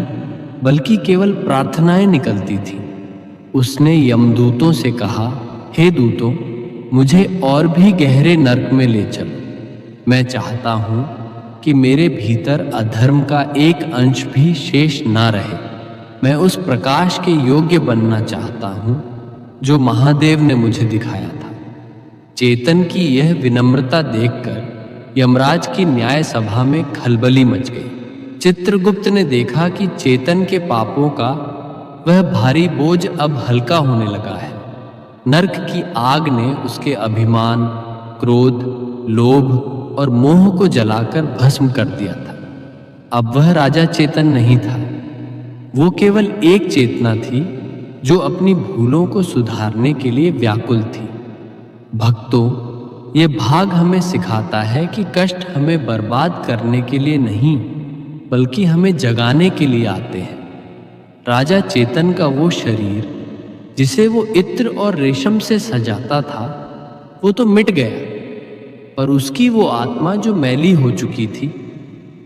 बल्कि केवल प्रार्थनाएं निकलती थीं। उसने यमदूतों से कहा, हे दूतों, मुझे और भी गहरे नर्क में ले चलो। मैं चाहता हूं कि मेरे भीतर अधर्म का एक अंश भी शेष ना रहे। मैं उस प्रकाश के योग्य बनना चाहता हूं जो महादेव ने मुझे दिखाया था। चेतन की यह विनम्रता देखकर यमराज की न्याय सभा में खलबली मच गई। चित्रगुप्त ने देखा कि चेतन के पापों का वह भारी बोझ अब हल्का होने लगा है। नर्क की आग ने उसके अभिमान, क्रोध, लोभ और मोह को जलाकर भस्म कर दिया था। अब वह राजा चेतन नहीं था, वो केवल एक चेतना थी जो अपनी भूलों को सुधारने के लिए व्याकुल थी। भक्तों, ये भाग हमें सिखाता है कि कष्ट हमें बर्बाद करने के लिए नहीं, बल्कि हमें जगाने के लिए आते हैं। राजा चेतन का वो शरीर जिसे वो इत्र और रेशम से सजाता था, वो तो मिट गया। पर उसकी वो आत्मा जो मैली हो चुकी थी,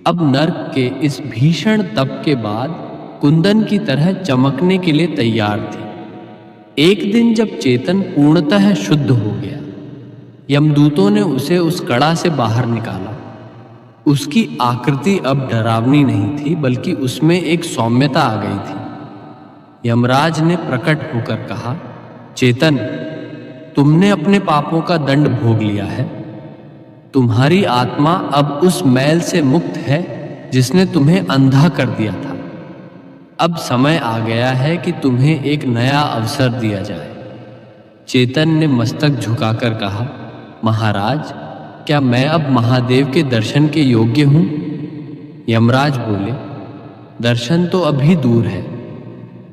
अब नर्क के इस भीषण तप के बाद कुंदन की तरह चमकने के लिए तैयार थी। एक दिन जब चेतन पूर्णतः शुद्ध हो गया, यमदूतों ने उसे उस कड़ा से बाहर निकाला। उसकी आकृति अब डरावनी नहीं थी, बल्कि उसमें एक सौम्यता आ गई थी। यमराज ने प्रकट होकर कहा, चेतन, तुमने अपने पापों का दंड भोग लिया है। तुम्हारी आत्मा अब उस मैल से मुक्त है जिसने तुम्हें अंधा कर दिया था। अब समय आ गया है कि तुम्हें एक नया अवसर दिया जाए। चेतन ने मस्तक झुकाकर कहा, महाराज, क्या मैं अब महादेव के दर्शन के योग्य हूं? यमराज बोले, दर्शन तो अभी दूर है,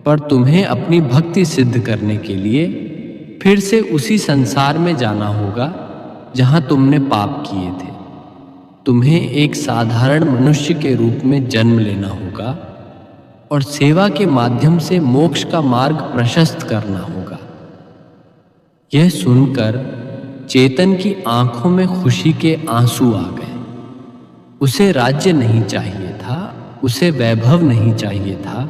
पर तुम्हें अपनी भक्ति सिद्ध करने के लिए फिर से उसी संसार में जाना होगा जहां तुमने पाप किए थे। तुम्हें एक साधारण मनुष्य के रूप में जन्म लेना होगा और सेवा के माध्यम से मोक्ष का मार्ग प्रशस्त करना होगा। यह सुनकर चेतन की आंखों में खुशी के आंसू आ गए। उसे राज्य नहीं चाहिए था, उसे वैभव नहीं चाहिए था,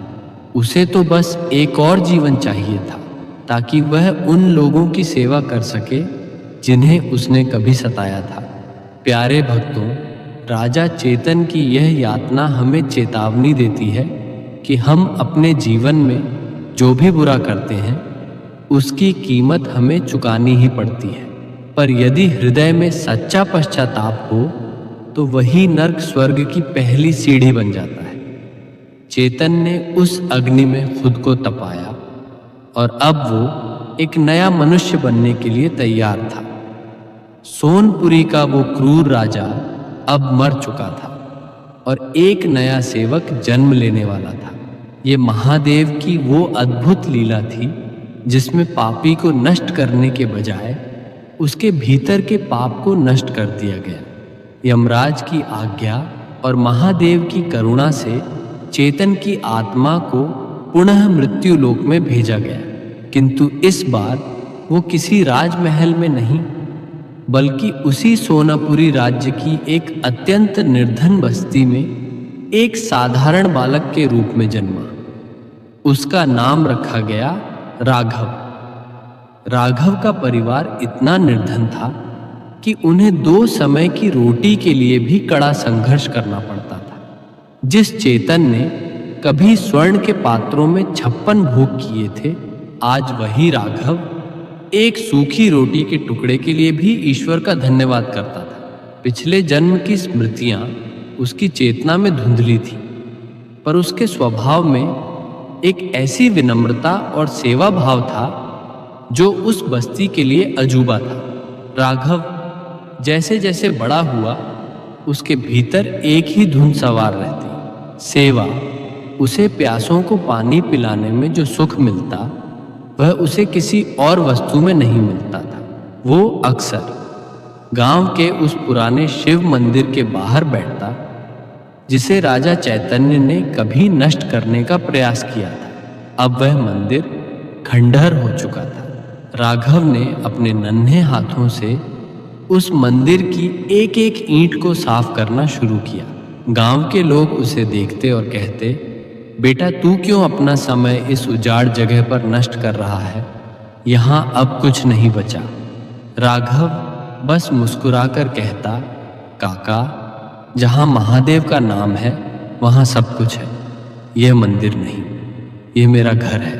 उसे तो बस एक और जीवन चाहिए था ताकि वह उन लोगों की सेवा कर सके जिन्हें उसने कभी सताया था। प्यारे भक्तों, राजा चेतन की यह यातना हमें चेतावनी देती है कि हम अपने जीवन में जो भी बुरा करते हैं उसकी कीमत हमें चुकानी ही पड़ती है। पर यदि हृदय में सच्चा पश्चाताप हो तो वही नर्क स्वर्ग की पहली सीढ़ी बन जाता है। चेतन ने उस अग्नि में खुद को तपाया और अब वो एक नया मनुष्य बनने के लिए तैयार था। सोनपुरी का वो क्रूर राजा अब मर चुका था और एक नया सेवक जन्म लेने वाला था। ये महादेव की वो अद्भुत लीला थी जिसमें पापी को नष्ट करने के बजाय उसके भीतर के पाप को नष्ट कर दिया गया। यमराज की आज्ञा और महादेव की करुणा से चेतन की आत्मा को पुनः मृत्यु लोक में भेजा गया, किंतु इस बार वो किसी राजमहल में नहीं, बल्कि उसी सोनापुरी राज्य की एक अत्यंत निर्धन बस्ती में एक साधारण बालक के रूप में जन्मा। उसका नाम रखा गया राघव। राघव का परिवार इतना निर्धन था कि उन्हें 2 समय की रोटी के लिए भी कड़ा संघर्ष करना पड़ता था। जिस चेतन ने कभी स्वर्ण के पात्रों में 56 भोग किए थे, आज वही राघव एक सूखी रोटी के टुकड़े के लिए भी ईश्वर का धन्यवाद करता था। पिछले जन्म की स्मृतियां उसकी चेतना में धुंधली थी, पर उसके स्वभाव में एक ऐसी विनम्रता और सेवा भाव था जो उस बस्ती के लिए अजूबा था। राघव जैसे जैसे बड़ा हुआ, उसके भीतर एक ही धुन सवार रहती, सेवा। उसे प्यासों को पानी पिलाने में जो सुख मिलता, वह उसे किसी और वस्तु में नहीं मिलता था। वो अक्सर गांव के उस पुराने शिव मंदिर के बाहर बैठता जिसे राजा चैतन्य ने कभी नष्ट करने का प्रयास किया था। अब वह मंदिर खंडहर हो चुका था। राघव ने अपने नन्हे हाथों से उस मंदिर की एक एक ईंट को साफ करना शुरू किया। गांव के लोग उसे देखते और कहते, बेटा, तू क्यों अपना समय इस उजाड़ जगह पर नष्ट कर रहा है? यहाँ अब कुछ नहीं बचा। राघव बस मुस्कुराकर कहता, काका, जहाँ महादेव का नाम है वहाँ सब कुछ है। यह मंदिर नहीं, यह मेरा घर है।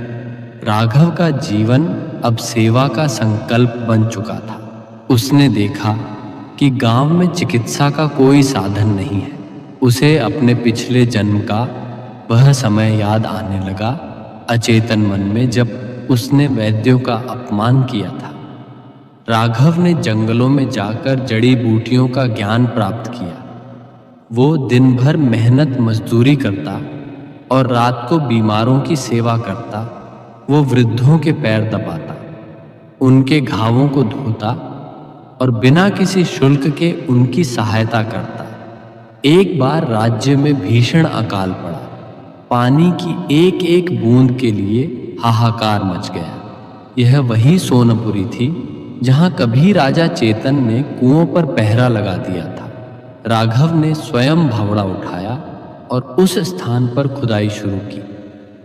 राघव का जीवन अब सेवा का संकल्प बन चुका था। उसने देखा कि गांव में चिकित्सा का कोई साधन नहीं है। उसे अपने पिछले जन्म का वह समय याद आने लगा, अचेतन मन में, जब उसने वैद्यों का अपमान किया था। राघव ने जंगलों में जाकर जड़ी बूटियों का ज्ञान प्राप्त किया। वो दिन भर मेहनत मजदूरी करता और रात को बीमारों की सेवा करता। वो वृद्धों के पैर दबाता, उनके घावों को धोता और बिना किसी शुल्क के उनकी सहायता करता। एक बार राज्य में भीषण अकाल पड़ा। पानी की एक एक बूंद के लिए हाहाकार मच गया। यह वही सोनपुरी थी जहां कभी राजा चेतन ने कुओं पर पहरा लगा दिया था। राघव ने स्वयं भंवड़ा उठाया और उस स्थान पर खुदाई शुरू की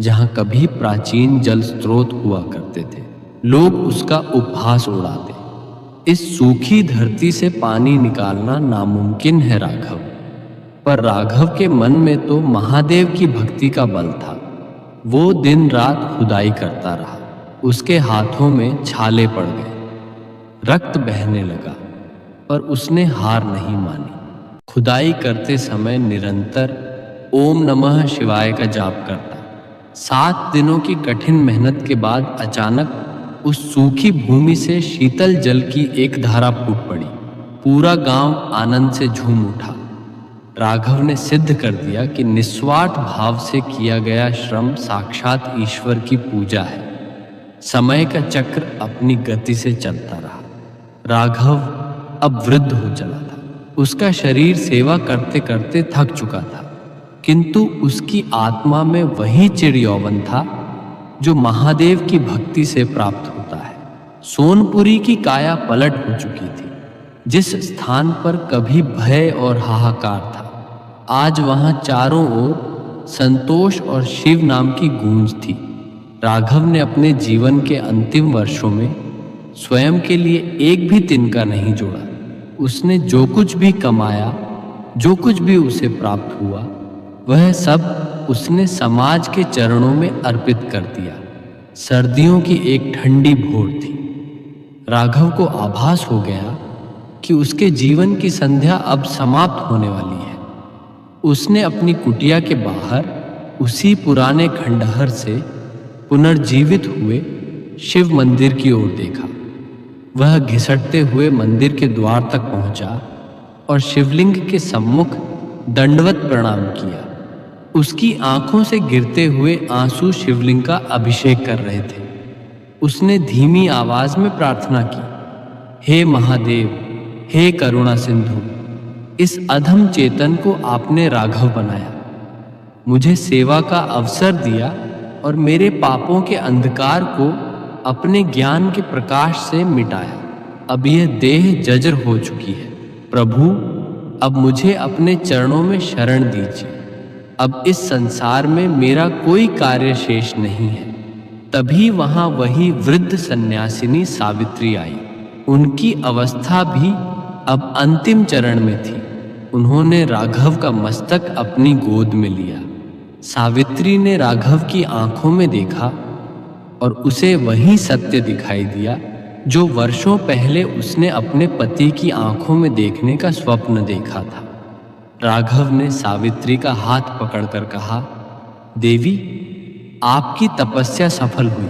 जहां कभी प्राचीन जल स्रोत हुआ करते थे। लोग उसका उपहास उड़ाते। इस सूखी धरती से पानी निकालना नामुमकिन है राघव। पर राघव के मन में तो महादेव की भक्ति का बल था। वो दिन रात खुदाई करता रहा। उसके हाथों में छाले पड़ गए, रक्त बहने लगा, पर उसने हार नहीं मानी। खुदाई करते समय निरंतर ओम नमः शिवाय का जाप करता। 7 दिनों की कठिन मेहनत के बाद अचानक उस सूखी भूमि से शीतल जल की एक धारा फूट पड़ी। पूरा गांव आनंद से झूम उठा। राघव ने सिद्ध कर दिया कि निस्वार्थ भाव से किया गया श्रम साक्षात ईश्वर की पूजा है। समय का चक्र अपनी गति से चलता रहा। राघव अब वृद्ध हो चला था। उसका शरीर सेवा करते करते थक चुका था, किंतु उसकी आत्मा में वही चिर यौवन था जो महादेव की भक्ति से प्राप्त होता है। सोनपुरी की काया पलट हो चुकी थी। जिस स्थान पर कभी भय और हाहाकार था, आज वहां चारों ओर संतोष और शिव नाम की गूंज थी। राघव ने अपने जीवन के अंतिम वर्षों में स्वयं के लिए एक भी तिनका नहीं जोड़ा। उसने जो कुछ भी कमाया, जो कुछ भी उसे प्राप्त हुआ, वह सब उसने समाज के चरणों में अर्पित कर दिया। सर्दियों की एक ठंडी भोर थी। राघव को आभास हो गया कि उसके जीवन की संध्या अब समाप्त होने वाली है। उसने अपनी कुटिया के बाहर उसी पुराने खंडहर से पुनर्जीवित हुए शिव मंदिर की ओर देखा। वह घिसटते हुए मंदिर के द्वार तक पहुंचा और शिवलिंग के सम्मुख दंडवत प्रणाम किया। उसकी आंखों से गिरते हुए आंसू शिवलिंग का अभिषेक कर रहे थे। उसने धीमी आवाज में प्रार्थना की, हे महादेव, हे करुणा सिंधु, इस अधम चेतन को आपने राघव बनाया, मुझे सेवा का अवसर दिया और मेरे पापों के अंधकार को अपने ज्ञान के प्रकाश से मिटाया। अब यह देह जर्जर हो चुकी है। प्रभु, अब मुझे अपने चरणों में शरण दीजिए। अब इस संसार में मेरा कोई कार्य शेष नहीं है। तभी वहां वही वृद्ध सन्यासिनी सावित्री आई। उनकी अवस्था भी अब अंतिम चरण में थी। उन्होंने राघव का मस्तक अपनी गोद में लिया। सावित्री ने राघव की आंखों में देखा और उसे वही सत्य दिखाई दिया जो वर्षों पहले उसने अपने पति की आंखों में देखने का स्वप्न देखा था। राघव ने सावित्री का हाथ पकड़कर कहा, देवी, आपकी तपस्या सफल हुई।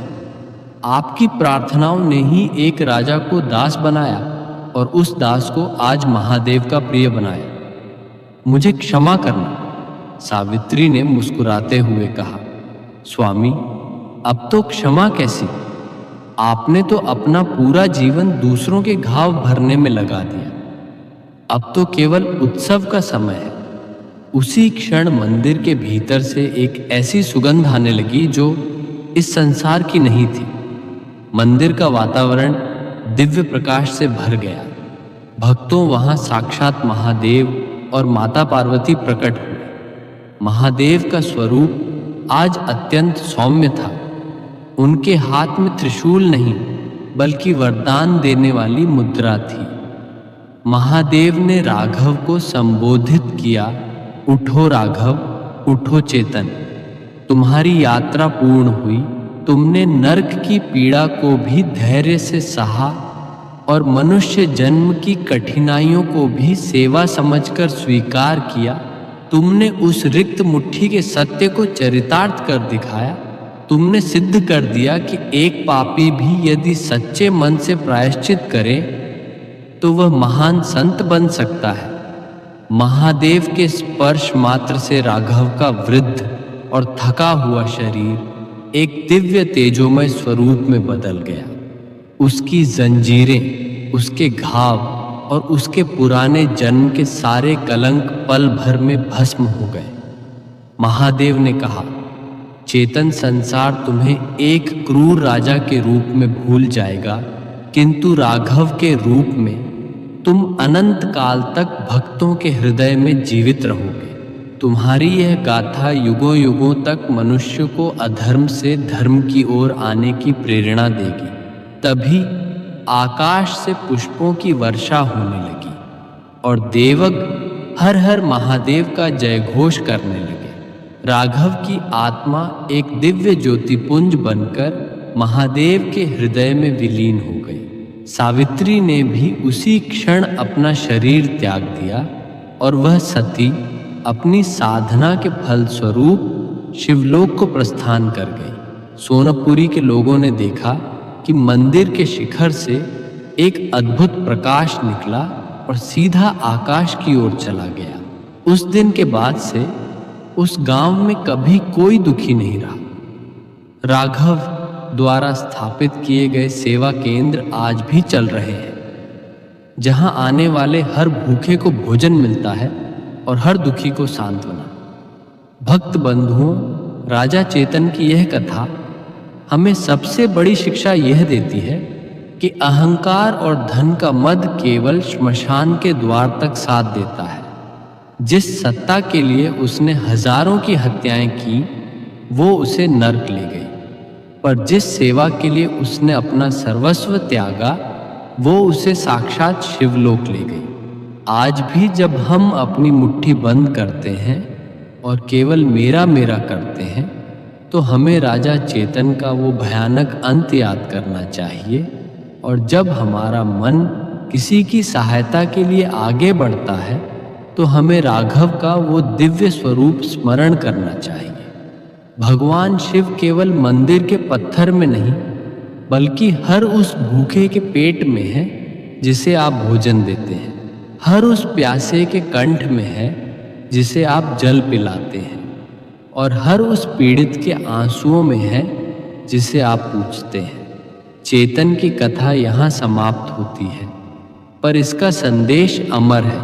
आपकी प्रार्थनाओं ने ही एक राजा को दास बनाया और उस दास को आज महादेव का प्रिय बनाया। मुझे क्षमा करना। सावित्री ने मुस्कुराते हुए कहा, स्वामी, अब तो क्षमा कैसी? आपने तो अपना पूरा जीवन दूसरों के घाव भरने में लगा दिया। अब तो केवल उत्सव का समय है। उसी क्षण मंदिर के भीतर से एक ऐसी सुगंध आने लगी जो इस संसार की नहीं थी। मंदिर का वातावरण दिव्य प्रकाश से भर गया। भक्तों वहां साक्षात महादेव और माता पार्वती प्रकट हुए। महादेव का स्वरूप आज अत्यंत सौम्य था। उनके हाथ में त्रिशूल नहीं, बल्कि वरदान देने वाली मुद्रा थी। महादेव ने राघव को संबोधित किया, उठो राघव, उठो चेतन, तुम्हारी यात्रा पूर्ण हुई। तुमने नरक की पीड़ा को भी धैर्य से सहा और मनुष्य जन्म की कठिनाइयों को भी सेवा समझकर स्वीकार किया। तुमने उस रिक्त मुट्ठी के सत्य को चरितार्थ कर दिखाया। तुमने सिद्ध कर दिया कि एक पापी भी यदि सच्चे मन से प्रायश्चित करे तो वह महान संत बन सकता है। महादेव के स्पर्श मात्र से राघव का वृद्ध और थका हुआ शरीर एक दिव्य तेजोमय स्वरूप में बदल गया। उसकी जंजीरें, उसके घाव और उसके पुराने जन्म के सारे कलंक पल भर में भस्म हो गए। महादेव ने कहा, चेतन संसार तुम्हें एक क्रूर राजा के रूप में भूल जाएगा किंतु राघव के रूप में तुम अनंत काल तक भक्तों के हृदय में जीवित रहोगे। तुम्हारी यह गाथा युगों युगों तक मनुष्य को अधर्म से धर्म की ओर आने की प्रेरणा देगी। तभी आकाश से पुष्पों की वर्षा होने लगी और देवग हर हर महादेव का जयघोष करने लगे। राघव की आत्मा एक दिव्य ज्योतिपुंज बनकर महादेव के हृदय में विलीन हो गई। सावित्री ने भी उसी क्षण अपना शरीर त्याग दिया और वह सती अपनी साधना के फल स्वरूप शिवलोक को प्रस्थान कर गई। सोनपुरी के लोगों ने देखा कि मंदिर के शिखर से एक अद्भुत प्रकाश निकला और सीधा आकाश की ओर चला गया। उस दिन के बाद से उस गांव में कभी कोई दुखी नहीं रहा। राघव द्वारा स्थापित किए गए सेवा केंद्र आज भी चल रहे हैं, जहां आने वाले हर भूखे को भोजन मिलता है और हर दुखी को सांत्वना। भक्त बंधुओं, राजा चेतन की यह कथा हमें सबसे बड़ी शिक्षा यह देती है कि अहंकार और धन का मद केवल श्मशान के द्वार तक साथ देता है। जिस सत्ता के लिए उसने हजारों की हत्याएं की, वो उसे नर्क ले गई, पर जिस सेवा के लिए उसने अपना सर्वस्व त्यागा, वो उसे साक्षात शिवलोक ले गई। आज भी जब हम अपनी मुट्ठी बंद करते हैं और केवल मेरा मेरा करते हैं, तो हमें राजा चेतन का वो भयानक अंत याद करना चाहिए। और जब हमारा मन किसी की सहायता के लिए आगे बढ़ता है, तो हमें राघव का वो दिव्य स्वरूप स्मरण करना चाहिए। भगवान शिव केवल मंदिर के पत्थर में नहीं, बल्कि हर उस भूखे के पेट में है जिसे आप भोजन देते हैं, हर उस प्यासे के कंठ में है जिसे आप जल पिलाते हैं, और हर उस पीड़ित के आंसुओं में है जिसे आप पूछते हैं। चेतन की कथा यहाँ समाप्त होती है, पर इसका संदेश अमर है।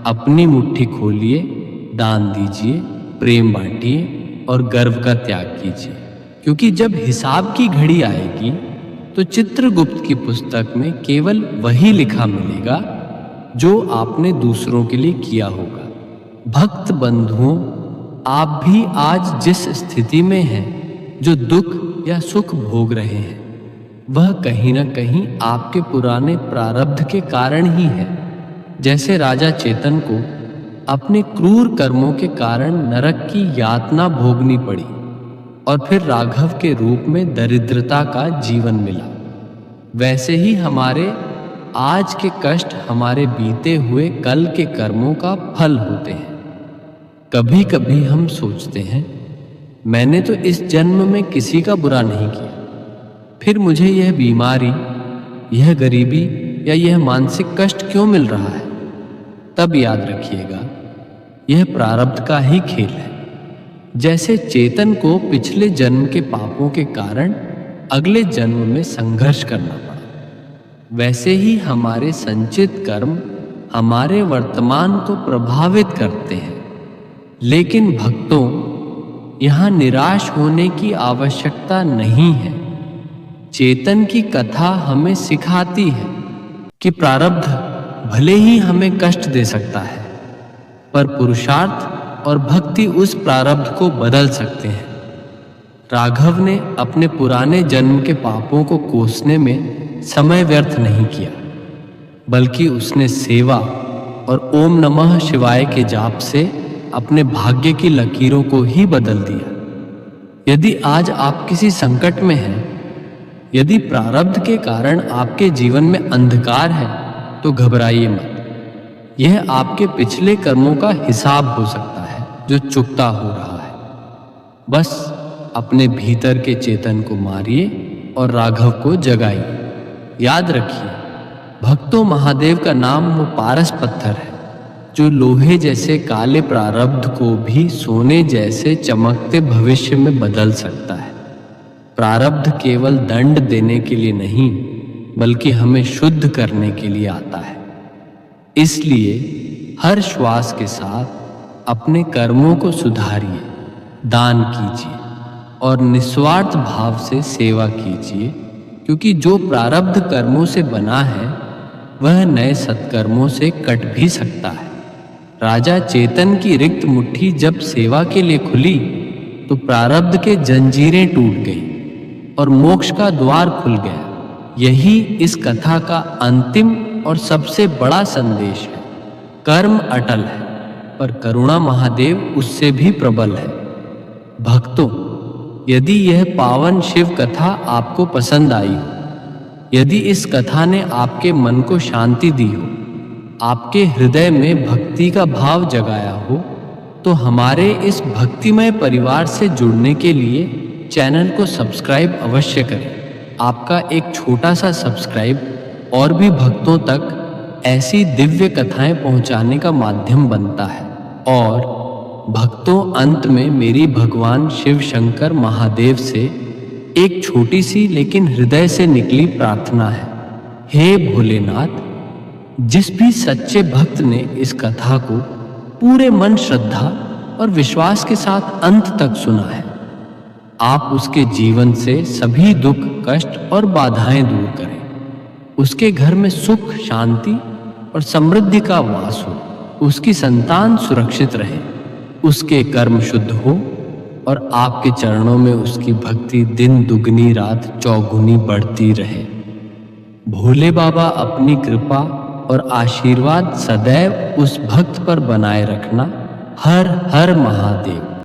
अपनी मुट्ठी खोलिए, दान दीजिए, प्रेम बांटिए और गर्व का त्याग कीजिए, क्योंकि जब हिसाब की घड़ी आएगी तो चित्रगुप्त की पुस्तक में केवल वही लिखा मिलेगा जो आपने दूसरों के लिए किया होगा। भक्त बंधुओं, आप भी आज जिस स्थिति में हैं, जो दुख या सुख भोग रहे हैं, वह कहीं न कहीं आपके पुराने प्रारब्ध के कारण ही है। जैसे राजा चेतन को अपने क्रूर कर्मों के कारण नरक की यातना भोगनी पड़ी और फिर राघव के रूप में दरिद्रता का जीवन मिला, वैसे ही हमारे आज के कष्ट हमारे बीते हुए कल के कर्मों का फल होते हैं। कभी कभी हम सोचते हैं, मैंने तो इस जन्म में किसी का बुरा नहीं किया, फिर मुझे यह बीमारी, यह गरीबी या यह मानसिक कष्ट क्यों मिल रहा है? तब याद रखिएगा, यह प्रारब्ध का ही खेल है। जैसे चेतन को पिछले जन्म के पापों के कारण अगले जन्म में संघर्ष करना पड़ा, वैसे ही हमारे संचित कर्म हमारे वर्तमान को प्रभावित करते हैं। लेकिन भक्तों, यहाँ निराश होने की आवश्यकता नहीं है। चेतन की कथा हमें सिखाती है कि प्रारब्ध भले ही हमें कष्ट दे सकता है, पर पुरुषार्थ और भक्ति उस प्रारब्ध को बदल सकते हैं। राघव ने अपने पुराने जन्म के पापों को कोसने में समय व्यर्थ नहीं किया, बल्कि उसने सेवा और ओम नमः शिवाय के जाप से अपने भाग्य की लकीरों को ही बदल दिया। यदि आज आप किसी संकट में हैं, यदि प्रारब्ध के कारण आपके जीवन में अंधकार है, तो घबराइए मत। यह आपके पिछले कर्मों का हिसाब हो सकता है जो चुकता हो रहा है। बस अपने भीतर के चेतन को मारिए और राघव को जगाइए। याद रखिए, भक्तों, महादेव का नाम वो पारस पत्थर है जो लोहे जैसे काले प्रारब्ध को भी सोने जैसे चमकते भविष्य में बदल सकता है। प्रारब्ध केवल दंड देने के लिए नहीं, बल्कि हमें शुद्ध करने के लिए आता है। इसलिए हर श्वास के साथ अपने कर्मों को सुधारिए, दान कीजिए और निस्वार्थ भाव से सेवा कीजिए, क्योंकि जो प्रारब्ध कर्मों से बना है वह नए सत्कर्मों से कट भी सकता है। राजा चेतन की रिक्त मुट्ठी जब सेवा के लिए खुली तो प्रारब्ध के जंजीरें टूट गई और मोक्ष का द्वार खुल गया। यही इस कथा का अंतिम और सबसे बड़ा संदेश है। कर्म अटल है, पर करुणा महादेव उससे भी प्रबल है। भक्तों, यदि यह पावन शिव कथा आपको पसंद आई हो, यदि इस कथा ने आपके मन को शांति दी हो, आपके हृदय में भक्ति का भाव जगाया हो, तो हमारे इस भक्तिमय परिवार से जुड़ने के लिए चैनल को सब्सक्राइब अवश्य करें। आपका एक छोटा सा सब्सक्राइब और भी भक्तों तक ऐसी दिव्य कथाएं पहुंचाने का माध्यम बनता है। और भक्तों, अंत में मेरी भगवान शिव शंकर महादेव से एक छोटी सी लेकिन हृदय से निकली प्रार्थना है। हे भोलेनाथ, जिस भी सच्चे भक्त ने इस कथा को पूरे मन, श्रद्धा और विश्वास के साथ अंत तक सुना है, आप उसके जीवन से सभी दुख, कष्ट और बाधाएं दूर करें। उसके घर में सुख, शांति और समृद्धि का वास हो, उसकी संतान सुरक्षित रहे, उसके कर्म शुद्ध हो और आपके चरणों में उसकी भक्ति दिन दुगनी रात चौगुनी बढ़ती रहे। भोले बाबा अपनी कृपा और आशीर्वाद सदैव उस भक्त पर बनाए रखना। हर हर महादेव।